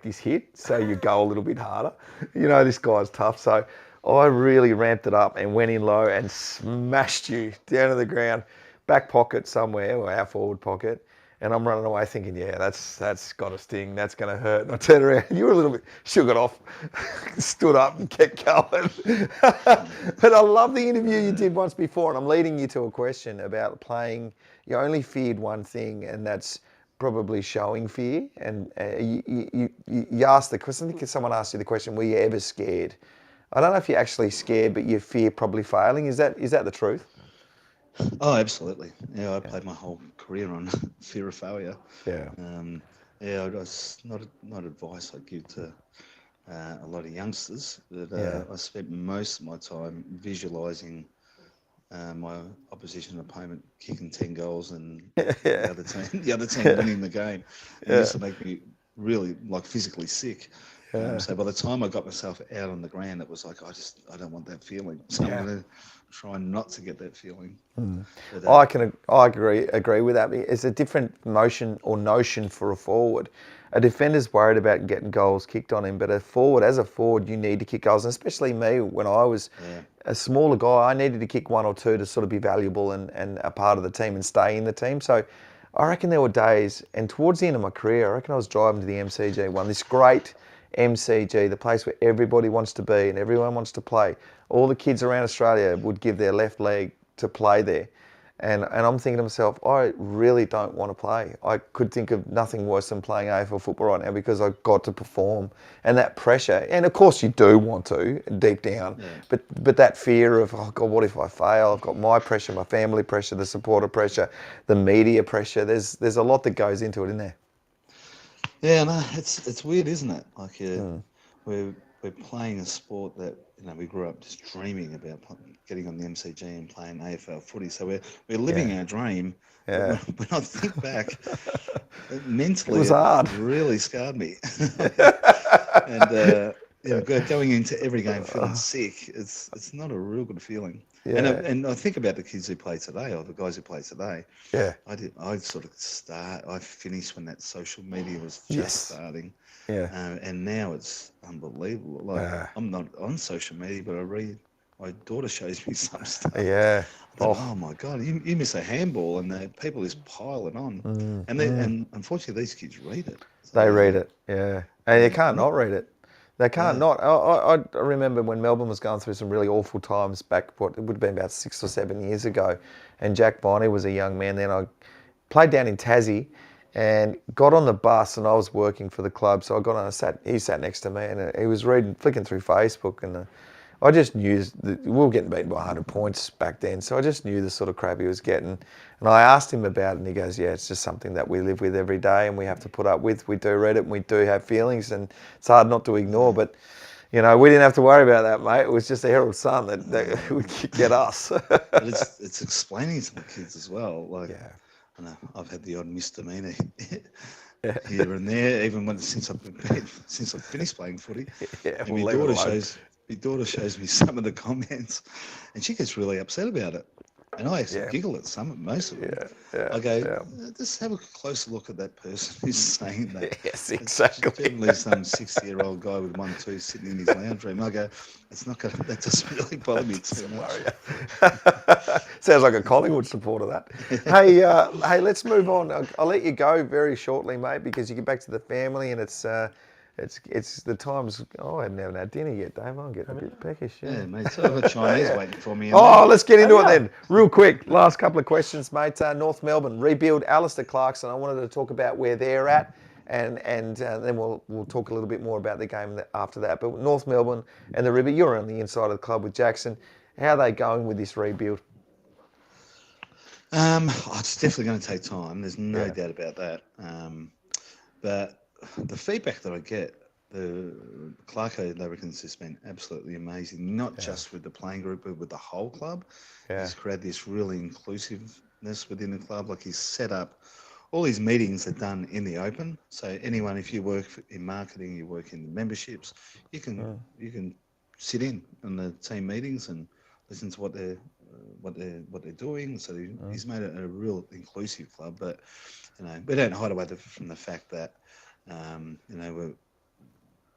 this hit, so you go a little bit harder. This guy's tough, so I really ramped it up and went in low and smashed you down to the ground, back pocket somewhere, or our forward pocket. And I'm running away thinking, that's got a sting, that's going to hurt. And I turned around, you were a little bit sugared off, stood up and kept going. But I love the interview you did once before, and I'm leading you to a question about playing. You only feared one thing, and that's probably showing fear. And you asked the question, I think someone asked you the question, were you ever scared? I don't know if you're actually scared, but you fear probably failing. Is that the truth? Oh, absolutely. I played my whole career on fear of failure. That's not advice I'd give to a lot of youngsters. But I spent most of my time visualising my opposition opponent kicking 10 goals and the other team winning the game. It used to make me really physically sick. So by the time I got myself out on the ground, it was like I don't want that feeling. So I'm going to try not to get that feeling. But, I agree with that. It's a different motion or notion for a forward. A defender's worried about getting goals kicked on him, but as a forward, you need to kick goals. And especially me, when I was a smaller guy, I needed to kick one or two to sort of be valuable and a part of the team and stay in the team. So I reckon there were days, and towards the end of my career, I reckon I was driving to the MCG one, this great MCG, the place where everybody wants to be and everyone wants to play. All the kids around Australia would give their left leg to play there. And I'm thinking to myself, I really don't want to play. I could think of nothing worse than playing AFL football right now because I've got to perform. And that pressure, and of course you do want to, deep down, but that fear of, oh God, what if I fail? I've got my pressure, my family pressure, the supporter pressure, the media pressure. There's a lot that goes into it, isn't there? Yeah, no, it's weird, isn't it? Like we're playing a sport that we grew up just dreaming about getting on the MCG and playing AFL footy. So we're living our dream. Yeah. But when I think back, mentally, it was hard. It really scarred me. And going into every game feeling sick, it's not a real good feeling. Yeah. And I think about the kids who play today, or the guys who play today. Yeah. I finished when that social media was just starting. Yeah. And now it's unbelievable. Like I'm not on social media, but my daughter shows me some stuff. Yeah. Oh my God! You miss a handball, and people just pile it on. And unfortunately, these kids read it. So they read it. Yeah. And they can't not read it. They can't not. I remember when Melbourne was going through some really awful times back, it would have been about 6 or 7 years ago, and Jack Bonney was a young man then. I played down in Tassie and got on the bus, and I was working for the club, so I got on, he sat next to me, and he was flicking through Facebook, and I just knew that we were getting beaten by 100 points back then, so I just knew the sort of crap he was getting. And I asked him about it, and he goes, yeah, it's just something that we live with every day and we have to put up with. We do read it and we do have feelings, and it's hard not to ignore. But, we didn't have to worry about that, mate. It was just a Herald Sun that would get us. But it's explaining to the kids as well. Like, I know I've had the odd misdemeanor here and there, even since I've finished playing footy. Yeah, and my daughter shows me some of the comments, and she gets really upset about it. And I actually giggle at most of them. I go, just have a closer look at that person who's saying that. Yes, exactly. It's generally some 60-year-old guy with 1-2 sitting in his lounge room. I go, that doesn't really bother me too much. Sounds like a Collingwood supporter, that. Hey, let's move on. I'll let you go very shortly, mate, because you get back to the family, and it's the times. Oh, I haven't had dinner yet, Dave. I'm getting a bit peckish. Yeah, mate. So I've got Chinese waiting for me. Let's get into it then. Real quick, last couple of questions, mate. North Melbourne rebuild. Alistair Clarkson. I wanted to talk about where they're at, and then we'll talk a little bit more about the game after that. But North Melbourne and the rebuild. You're on the inside of the club with Jackson. How are they going with this rebuild? It's definitely going to take time. There's no doubt about that. But the feedback that I get, the Clarko, they reckon has been absolutely amazing, not just with the playing group, but with the whole club. He's created this really inclusiveness within the club. Like, he's set up, all his meetings are done in the open. So anyone, if you work in marketing, you work in memberships, you can sit in on the team meetings and listen to what they're doing. So he's made it a real inclusive club. But we don't hide away from the fact that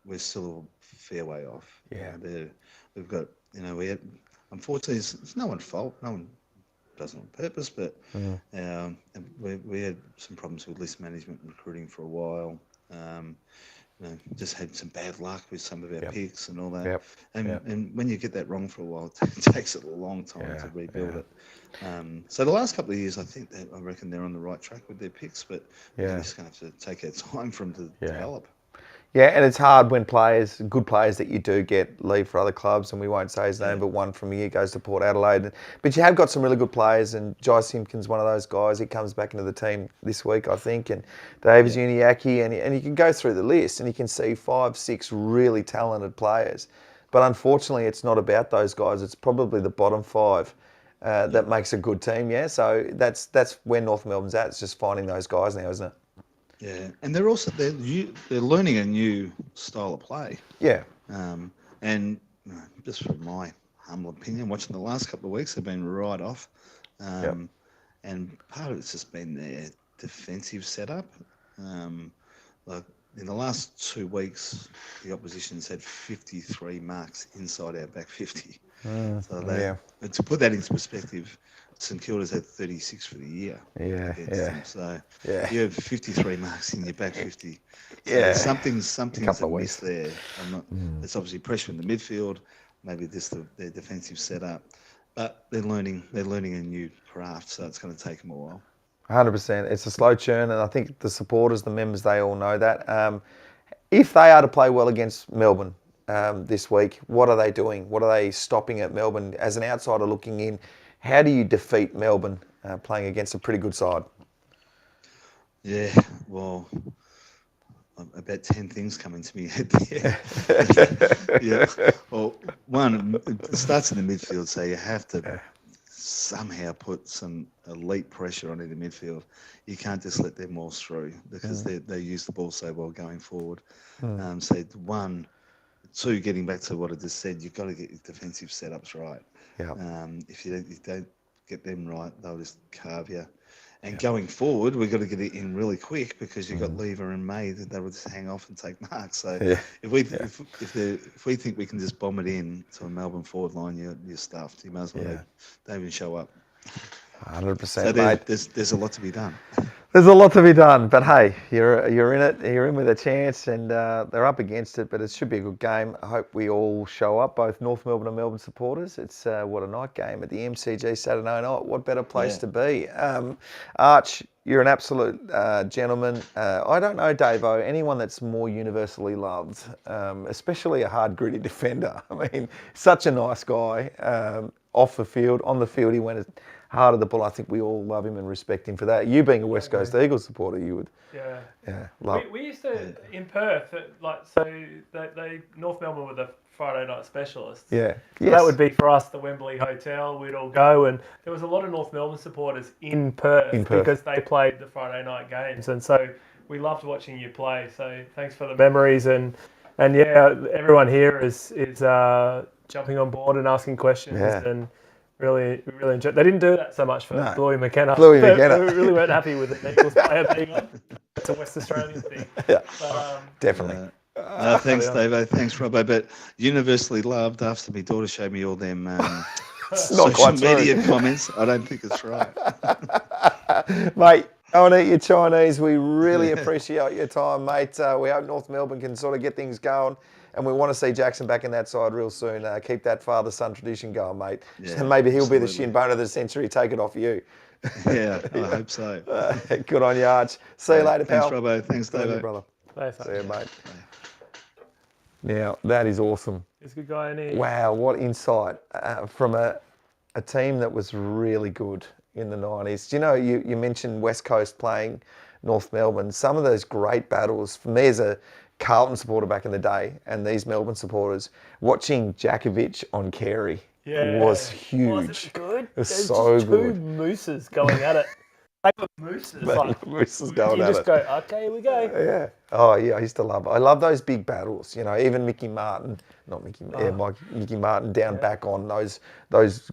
we're still a fair way off. We've got unfortunately it's no one's fault. No one does it on purpose, but we had some problems with list management and recruiting for a while. Just had some bad luck with some of our picks and all that. And when you get that wrong for a while, it takes a long time to rebuild it. So the last couple of years, I reckon they're on the right track with their picks, but we're just going to have to take our time for them to develop. Yeah, and it's hard when good players that you do get leave for other clubs, and we won't say his name, but one from here goes to Port Adelaide. But you have got some really good players, and Jai Simpkins, one of those guys. He comes back into the team this week, I think, and Davis Uniacke, and you can go through the list, and you can see 5, 6 really talented players. But unfortunately, it's not about those guys. It's probably the bottom 5 that makes a good team, So that's where North Melbourne's at. It's just finding those guys now, isn't it? Yeah, and they're learning a new style of play. Yeah. And just from my humble opinion, watching the last couple of weeks, they've been right off. And part of it's just been their defensive setup. Like in the last 2 weeks, the opposition's had 53 marks inside our back 50. So to put that into perspective, St Kilda's had 36 for the year. Against them. So you have 53 marks in your back 50. So something's amiss there. It's obviously pressure in the midfield. Maybe their defensive setup, but they're learning a new craft. So it's going to take them a while. 100%. It's a slow churn, and I think the supporters, the members, they all know that. If they are to play well against Melbourne this week, what are they doing? What are they stopping at Melbourne? As an outsider looking in, how do you defeat Melbourne playing against a pretty good side? Yeah, well, about 10 things coming to me head there. Yeah. Well, one, it starts in the midfield, so you have to somehow put some elite pressure onto the midfield. You can't just let them waltz through because they use the ball so well going forward. So one, two, getting back to what I just said, you've got to get your defensive setups right. If you don't get them right, they'll just carve you. And going forward, we've got to get it in really quick because you've got Lever and May that they will just hang off and take marks. So if we think we can just bomb it in to a Melbourne forward line, you're stuffed. You might as well don't even show up. 100%, so mate. There's a lot to be done. There's a lot to be done, but hey, you're in it. You're in with a chance, and they're up against it. But it should be a good game. I hope we all show up, both North Melbourne and Melbourne supporters. It's what a night game at the MCG Saturday night. What better place to be? Arch, you're an absolute gentleman. I don't know, Davo, anyone that's more universally loved, especially a hard, gritty defender. I mean, such a nice guy. Off the field, on the field, he went hard at the ball. I think we all love him and respect him for that. You being a West Coast Eagles supporter, you would. Love. We used to in Perth, they North Melbourne were the Friday night specialists. So that would be for us the Wembley Hotel. We'd all go, and there was a lot of North Melbourne supporters in Perth because they played the Friday night games, and so we loved watching you play. So thanks for the memories, and everyone here is jumping on board and asking questions and. Really enjoyed. They didn't do that so much for Bluey McKenna. Bluey McKenna. We really weren't happy with the Eagles player being on. It's a West Australian thing. But, definitely. Thanks, Davo. Thanks, Robbo. But universally loved after my daughter showed me all them social media comments. I don't think it's right. Mate, go and eat your Chinese. We really appreciate your time, mate. We hope North Melbourne can sort of get things going. And we want to see Jackson back in that side real soon. Keep that father-son tradition going, mate. And maybe he'll be the shin bone of the century. Take it off you. I hope so. Good on you, Arch. See you later, pal. Thanks, Robbo. Thanks, Davo. Brother. Thanks, see you, mate. Now, that is awesome. He's a good guy, isn't he? Wow, what insight from a team that was really good in the 90s. Do you know, you mentioned West Coast playing North Melbourne. Some of those great battles, for me as a Carlton supporter back in the day, and these Melbourne supporters, watching Jakovic on Carey was huge. Was it good? It was There's so just good. Two mooses going at it. They were mooses. Mooses going you at just it. go, okay, here we go. Yeah. Oh, yeah, I used to love it. I love those big battles, you know, even Mickey Martin, Mickey Martin down back on those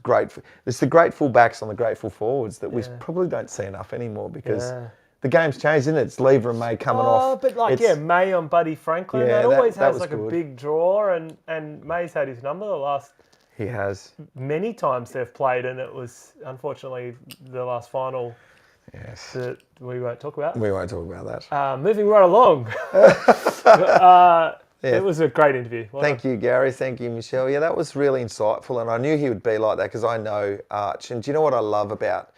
great, it's the great full-backs on the great full-forwards that we probably don't see enough anymore because the game's changed, isn't it? It's Lever and May coming off. But May on Buddy Franklin, that always has like good. A big draw, and May's had his number the last... He has. Many times they've played, and it was, unfortunately, the last final that we won't talk about. We won't talk about that. Moving right along. It was a great interview. Thank you, Gary. Thank you, Michelle. Yeah, that was really insightful, and I knew he would be like that because I know Arch. And do you know what I love about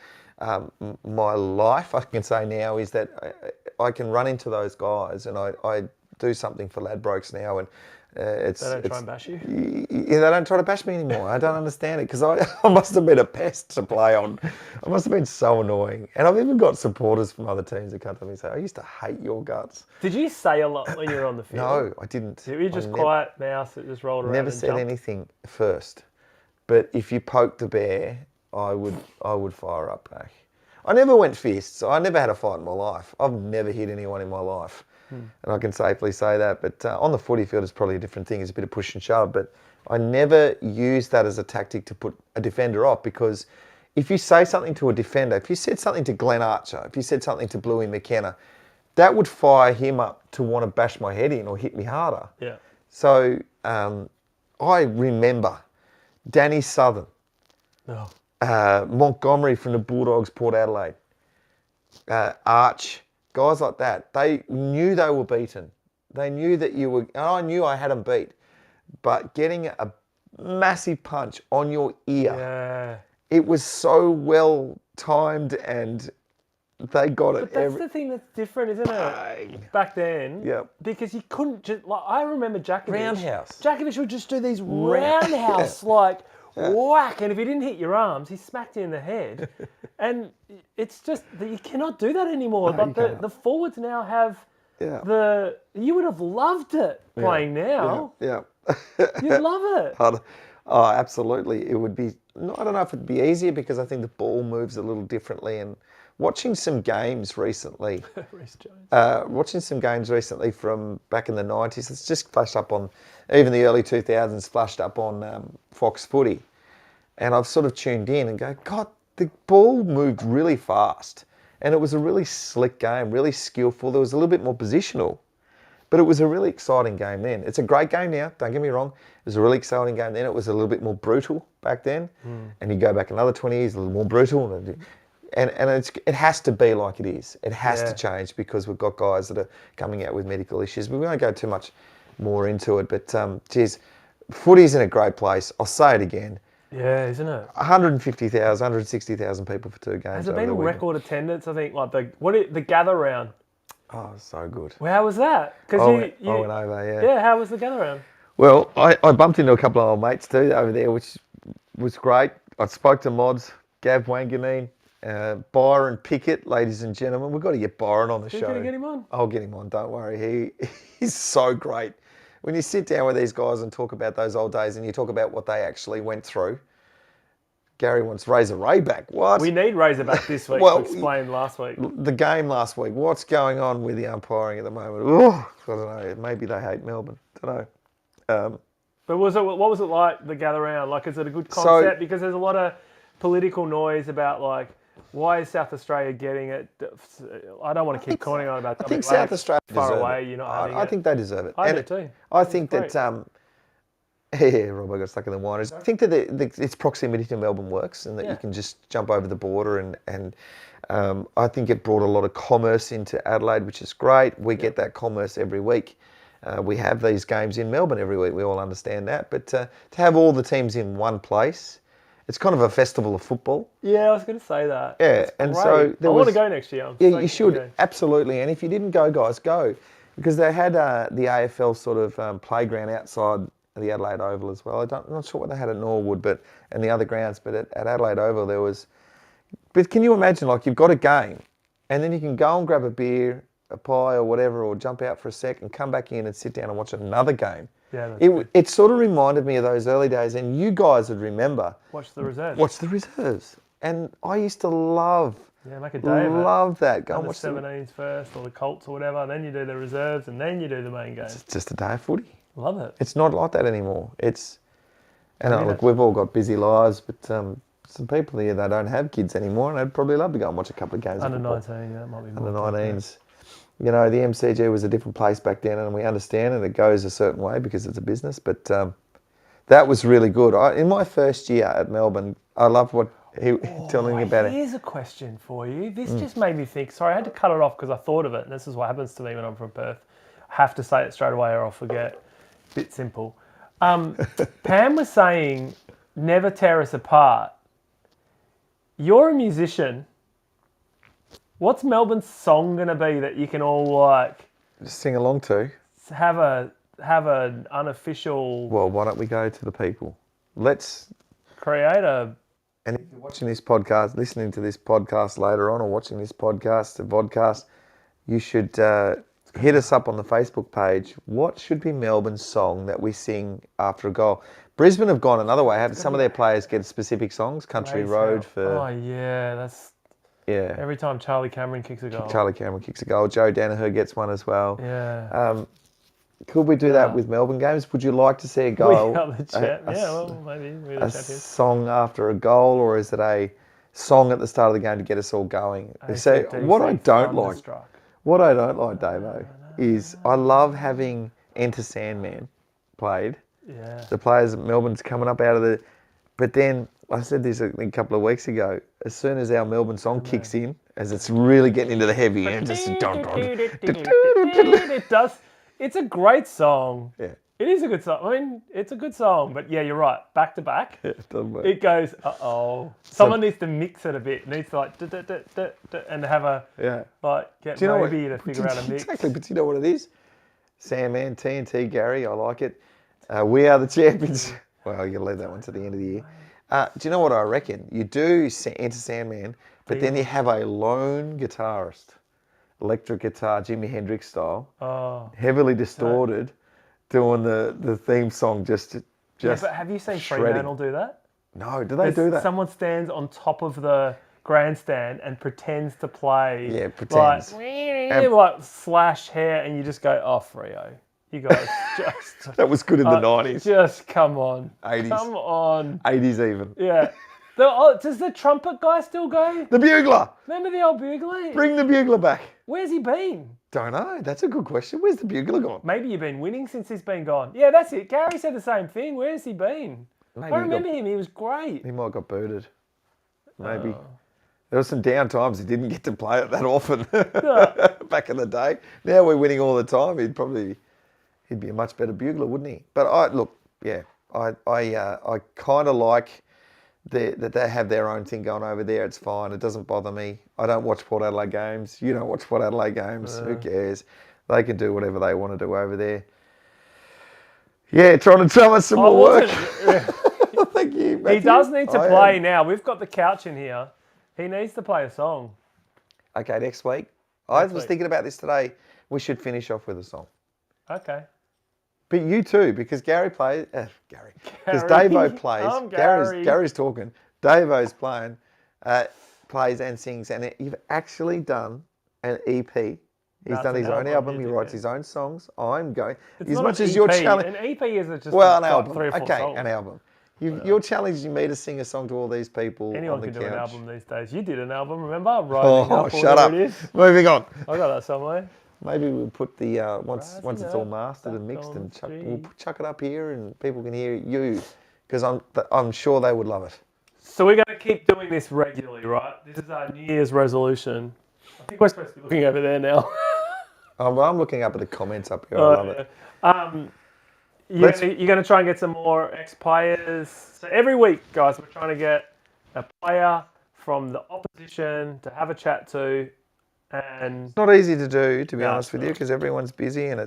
my life, I can say now, is that I can run into those guys, and I do something for Ladbrokes now, and they don't try and bash you? Yeah, they don't try to bash me anymore. I don't understand it because I must have been a pest to play on. I must have been so annoying. And I've even got supporters from other teams that come to me and say, I used to hate your guts. Did you say a lot when you were on the field? No, I didn't. You were just quiet mouse that just rolled around Never and said jumped? anything first. But if you poked the bear, I would fire up back. I never went fists. I never had a fight in my life. I've never hit anyone in my life. And I can safely say that. But on the footy field, it's probably a different thing. It's a bit of push and shove. But I never used that as a tactic to put a defender off because if you say something to a defender, if you said something to Glen Archer, if you said something to Bluey McKenna, that would fire him up to want to bash my head in or hit me harder. Yeah. So I remember Danny Southern, Oh. Montgomery from the Bulldogs, Port Adelaide, Arch, guys like that. They knew they were beaten. They knew that you were, and I knew I had them beat. But getting a massive punch on your ear, Yeah. it was so well timed, and they got it. But that's the thing that's different, isn't it? Back then. Yep. Because you couldn't just, like, I remember Djakovic. Roundhouse. Djakovic would just do these roundhouse, whack, and if he didn't hit your arms, he smacked you in the head. And it's just that you cannot do that anymore. No, But the forwards now have you would have loved it playing now. Yeah. You'd love it. Oh, absolutely. It would be, I don't know if it'd be easier because I think the ball moves a little differently. And watching some games recently, from back in the 90s, it's just flashed up on, even the early 2000s, flashed up on Fox Footy. And I've sort of tuned in and go, God, the ball moved really fast. And it was a really slick game, really skillful. There was a little bit more positional. But it was a really exciting game then. It's a great game now, don't get me wrong. It was a really exciting game then. It was a little bit more brutal back then. And you go back another 20 years, a little more brutal. And it has to be like it is. It has to change because we've got guys that are coming out with medical issues. We won't go too much more into it. But, geez, footy's in a great place. I'll say it again. Yeah, isn't it? 150,000, 160,000 people for 2 games. Has it been record attendance? I think like the gather round. Oh, so good. Well, how was that? Because I went over, yeah. Yeah, how was the gather round? Well, I bumped into a couple of old mates too over there, which was great. I spoke to Mods, Gav Wanganeen, Byron Pickett, ladies and gentlemen. We've got to get Byron on the show. You're going to get him on? I'll get him on, don't worry. He's so great. When you sit down with these guys and talk about those old days and you talk about what they actually went through, Gary wants Razor Ray back. What? We need Razor back this week to explain last week. The game last week. What's going on with the umpiring at the moment? Oh, I don't know. Maybe they hate Melbourne. I don't know. But what was it like, the gather round? Like, is it a good concept? Because there's a lot of political noise about, like, why is South Australia getting it? I don't want to keep calling on about that. I think South Australia far deserve away, it. you're not having I think they deserve it. I do too. I think that... Yeah, Robbo got stuck in the wineries. I think that its proximity to Melbourne works and that you can just jump over the border and I think it brought a lot of commerce into Adelaide, which is great. We get that commerce every week. We have these games in Melbourne every week. We all understand that. But to have all the teams in one place, it's kind of a festival of football. Yeah, I was going to say that. Yeah, and so I want to go next year. You should, absolutely. And if you didn't go, guys, go. Because they had the AFL sort of playground outside the Adelaide Oval as well. I'm not sure what they had at Norwood and the other grounds, but at Adelaide Oval there was... But can you imagine, like, you've got a game and then you can go and grab a beer, a pie or whatever, or jump out for a sec and come back in and sit down and watch another game. Yeah, it sort of reminded me of those early days, and you guys would remember. Watch the reserves. Watch the reserves. And I used to love... Yeah, make a day of it. Love that. Go and watch the 17s first, or the Colts or whatever, then you do the reserves, and then you do the main game. It's just a day of footy. Love it. It's not like that anymore. Look, we've all got busy lives, but some people here, they don't have kids anymore, and they'd probably love to go and watch a couple of games. Under 19, yeah, it might be more. Under 19s. You know, the MCG was a different place back then, and we understand, and it goes a certain way because it's a business, but that was really good. In my first year at Melbourne, I loved what he telling me about it. Here's a question for you. This just made me think. Sorry, I had to cut it off because I thought of it, and this is what happens to me when I'm from Perth. I have to say it straight away or I'll forget. Bit simple. Pam was saying, never tear us apart. You're a musician. What's Melbourne's song going to be that you can all, like... Just sing along to? Have an unofficial... Well, why don't we go to the people? Let's... Create a... And if you're watching this podcast, listening to this podcast later on, or watching this podcast, the vodcast, you should hit us up on the Facebook page. What should be Melbourne's song that we sing after a goal? Brisbane have gone another way. Have some of their players get specific songs? Country Road for... Oh, yeah, that's... Yeah. Every time Charlie Cameron kicks a goal. Joe Danaher gets one as well. Yeah. Could we do that with Melbourne games? Would you like to see a goal? Maybe. A song after a goal, or is it a song at the start of the game to get us all going? So what I don't like, Davo, is I love having Enter Sandman played. Yeah. The players at Melbourne's coming up out of But then I said this a couple of weeks ago. As soon as our Melbourne song kicks in, as it's really getting into the heavy end, just It does. It's a great song. Yeah. It is a good song. I mean, it's a good song, but yeah, you're right. Back to back, It doesn't work. it goes. Someone needs to mix it a bit. Needs to like and have a get Do you know what- maybe to figure out a mix. Exactly, but do you know what it is? Sandman, TNT, Gary, I like it. We are the champions. Well, you'll leave that one to the end of the year. Do you know what I reckon? You do enter Sandman, but then you have a lone guitarist, electric guitar, Jimi Hendrix style, heavily distorted, doing the theme song just Yeah, but have you seen shredding. Fremantle do that? No, do they do that? Someone stands on top of the grandstand and pretends to play. Yeah, pretends. Like slash hair, and you just go, oh, Freo. You guys just... That was good in the 90s. Just come on. 80s. Come on. 80s even. Yeah. Does the trumpet guy still go? The bugler. Remember the old bugler? Bring the bugler back. Where's he been? Don't know. That's a good question. Where's the bugler gone? Maybe you've been winning since he's been gone. Yeah, that's it. Gary said the same thing. Where's he been? Maybe I remember him. He was great. He might have got booted. Maybe. There were some down times he didn't get to play it that often back in the day. Now we're winning all the time. He'd be a much better bugler, wouldn't he? But I kind of like that they have their own thing going over there. It's fine. It doesn't bother me. I don't watch Port Adelaide games. You don't watch Port Adelaide games. Who cares? They can do whatever they want to do over there. Yeah, trying to tell us some more work. Thank you, Matthew. He does need to play now. We've got the couch in here. He needs to play a song. Okay, next week. I was thinking about this today. We should finish off with a song. Okay. But you too, because Gary plays. Gary. Because Davo plays. I'm Gary. Gary's talking. Davo's playing, plays and sings. And you've actually done an EP. He's done his own album. He writes his own songs. I'm going. It's as not much an as you're EP. challenging. An EP is just an like album. 3 or 4 Okay, songs. an album. You're challenging me to sing a song to all these people Anyone on the can couch. do an album these days. You did an album, remember? Oh, shut up. It is. Moving on. I got that somewhere. Maybe we'll put the once it's all up, mastered and mixed back on and the we'll street. chuck it up here and people can hear you because I'm sure they would love it. So we're going to keep doing this regularly, right? This is our New Year's resolution. I think we're supposed to be looking over there now. I'm looking up at the comments up here. I love it. You're going to try and get some more ex-players. So every week, guys, we're trying to get a player from the opposition to have a chat to. And It's not easy to do, to be honest it's with you, not. because everyone's busy and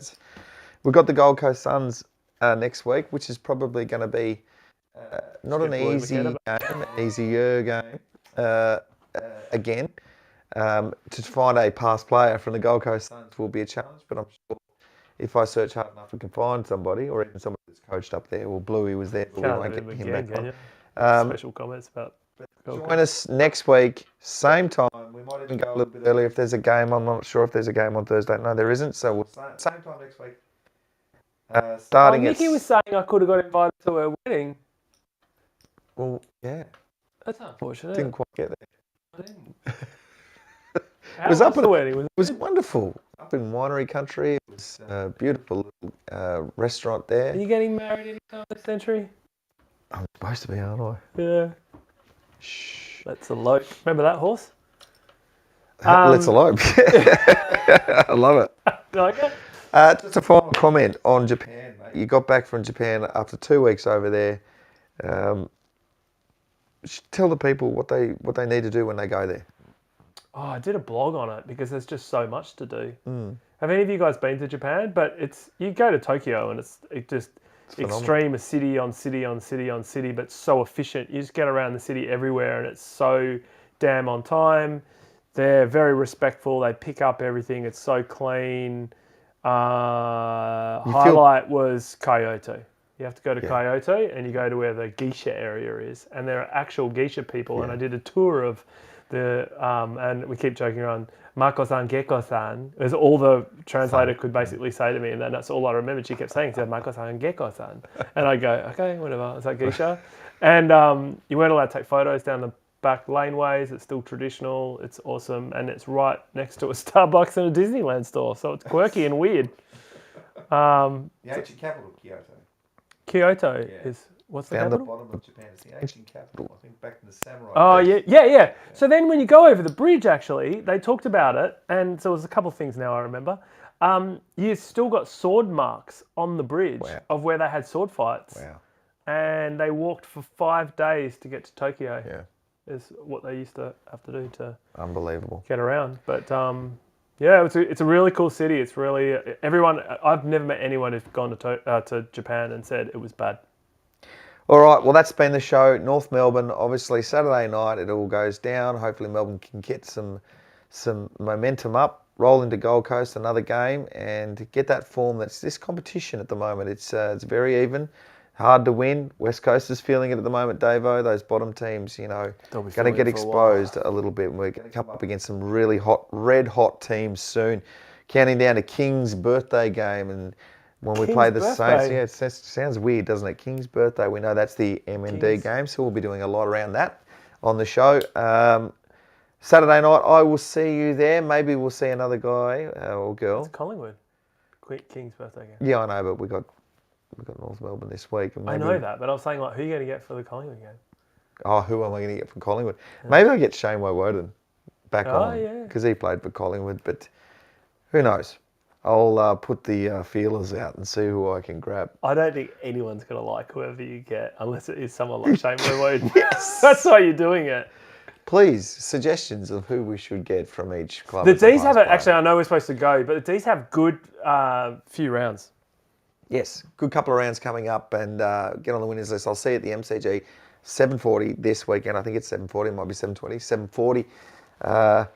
we've got the Gold Coast Suns next week, which is probably going to be not an easy game, an easier game again. To find a past player from the Gold Coast Suns will be a challenge, but I'm sure if I search hard enough, we can find somebody, or even somebody that's coached up there. Well, Bluey was there, but we won't get him back on. Special comments about Join us next week, same time. We might even go a little bit earlier if there's a game. I'm not sure if there's a game on Thursday. No, there isn't. So we'll same time next week. Starting at... Nikki was saying I could have got invited to her wedding. Well, yeah. That's unfortunate. Didn't quite get there. I didn't. It was up at the wedding. It was wonderful. Up in winery country. It was a beautiful little restaurant there. Are you getting married anytime this century? I'm supposed to be, aren't I? Yeah. Shh. Let's elope. Remember that horse? Let's elope. I love it. Like it? Just a final comment on Japan, mate. You got back from Japan after 2 weeks over there. Tell the people what they need to do when they go there. Oh, I did a blog on it because there's just so much to do. Have any of you guys been to Japan? But you go to Tokyo and it's extreme, city on city on city on city, but so efficient. You just get around the city everywhere and it's so damn on time. They're very respectful. They pick up everything. It's so clean. Highlight was Kyoto. You have to go to Kyoto and you go to where the geisha area is. And there are actual geisha people. And I did a tour of and we keep joking around, Mako-san, Gecko-san. It was all the translator could basically say to me, and then that's all I remembered. She kept saying, she said, Mako-san, Gecko-san. And I go, okay, whatever. Is that geisha? And you weren't allowed to take photos down the back laneways. It's still traditional. It's awesome. And it's right next to a Starbucks and a Disneyland store. So it's quirky and weird. The ancient capital, Kyoto. Kyoto is What's the Down the capital? bottom of Japan. It's the ancient capital. I think back in the samurai. Oh, days. yeah. So then when you go over the bridge, actually, they talked about it, and so there's a couple of things now I remember. You still got sword marks on the bridge of where they had sword fights. Wow. And they walked for 5 days to get to Tokyo. Yeah. Is what they used to have to do to Unbelievable. get around. But yeah, it's a really cool city. It's really everyone. I've never met anyone who's gone to Japan and said it was bad. All right, well, that's been the show. North Melbourne, obviously, Saturday night, it all goes down. Hopefully Melbourne can get some momentum up, roll into Gold Coast, another game, and get that form. That's this competition at the moment. It's very even, hard to win. West Coast is feeling it at the moment, Davo. Those bottom teams, you know, going to get exposed a little bit. We're going to come up against some really hot, red-hot teams soon. Counting down to King's birthday game, and when we play the Saints, yeah, it sounds weird, doesn't it? King's birthday, we know that's the MND game, so we'll be doing a lot around that on the show. Saturday night, I will see you there. Maybe we'll see another guy or girl. It's Collingwood. King's birthday game. Yeah, I know, but we got North Melbourne this week. And maybe, I know that, but I was saying, like, who are you going to get for the Collingwood game? Oh, who am I going to get from Collingwood? Yeah. Maybe I'll get Shane Woden back on because he played for Collingwood, but who knows? I'll put the feelers out and see who I can grab. I don't think anyone's going to like whoever you get unless it is someone like Shane Woden. Yes! That's why you're doing it. Please, suggestions of who we should get from each club. The D's have it. Actually, I know we're supposed to go, but the D's have good few rounds. Yes, good couple of rounds coming up, and get on the winners list. I'll see you at the MCG 7:40 this weekend. I think it's 7:40. It might be 7:20. 7:40.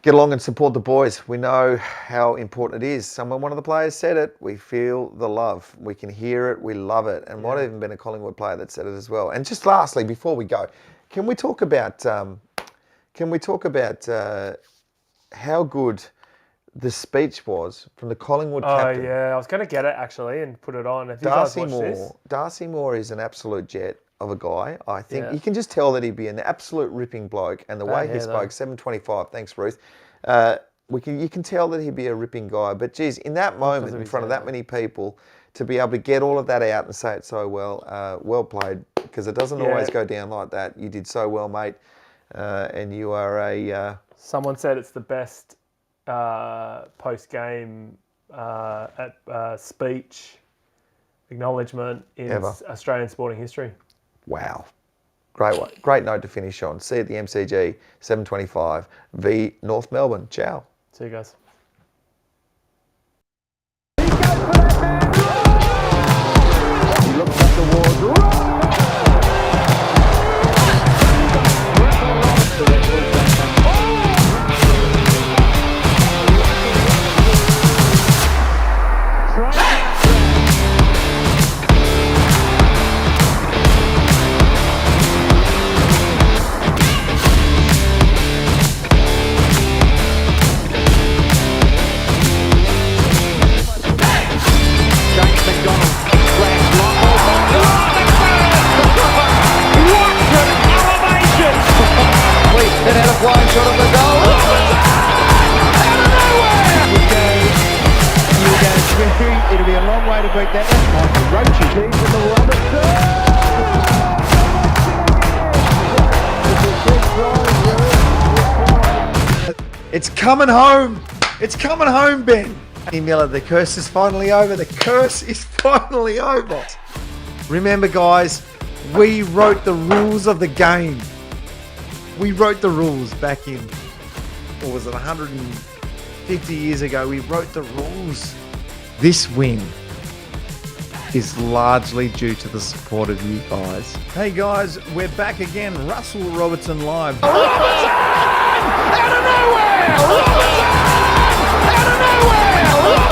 Get along and support the boys. We know how important it is. One of the players said it. We feel the love. We can hear it. We love it. And might have even been a Collingwood player that said it as well. And just lastly, before we go, can we talk about how good the speech was from the Collingwood captain? Oh yeah, I was going to get it actually and put it on. Have you guys watched this? Darcy Moore is an absolute jet of a guy. I think you can just tell that he'd be an absolute ripping bloke, and the way he spoke, 7:25. Thanks, Ruth. You can tell that he'd be a ripping guy. But geez, in that moment, in front of that many people, to be able to get all of that out and say it so well, well played, because it doesn't always go down like that. You did so well, mate, and you are a. Someone said it's the best post-game speech acknowledgement in Australian sporting history. Wow. Great note to finish on. See you at the MCG, 7:25 v North Melbourne. Ciao. See you guys. He looks up towards Then had a flying shot at the goal. out of nowhere! You go Smithy. It'll be a long way to beat that. Roach is in the Robertson. It's coming home. It's coming home, Ben. Miller, the curse is finally over. The curse is finally over. Remember, guys, we wrote the rules of the game. We wrote the rules back in, what was it, 150 years ago. We wrote the rules. This win is largely due to the support of you guys. Hey guys, we're back again. Russell Robertson live. Robertson! Out of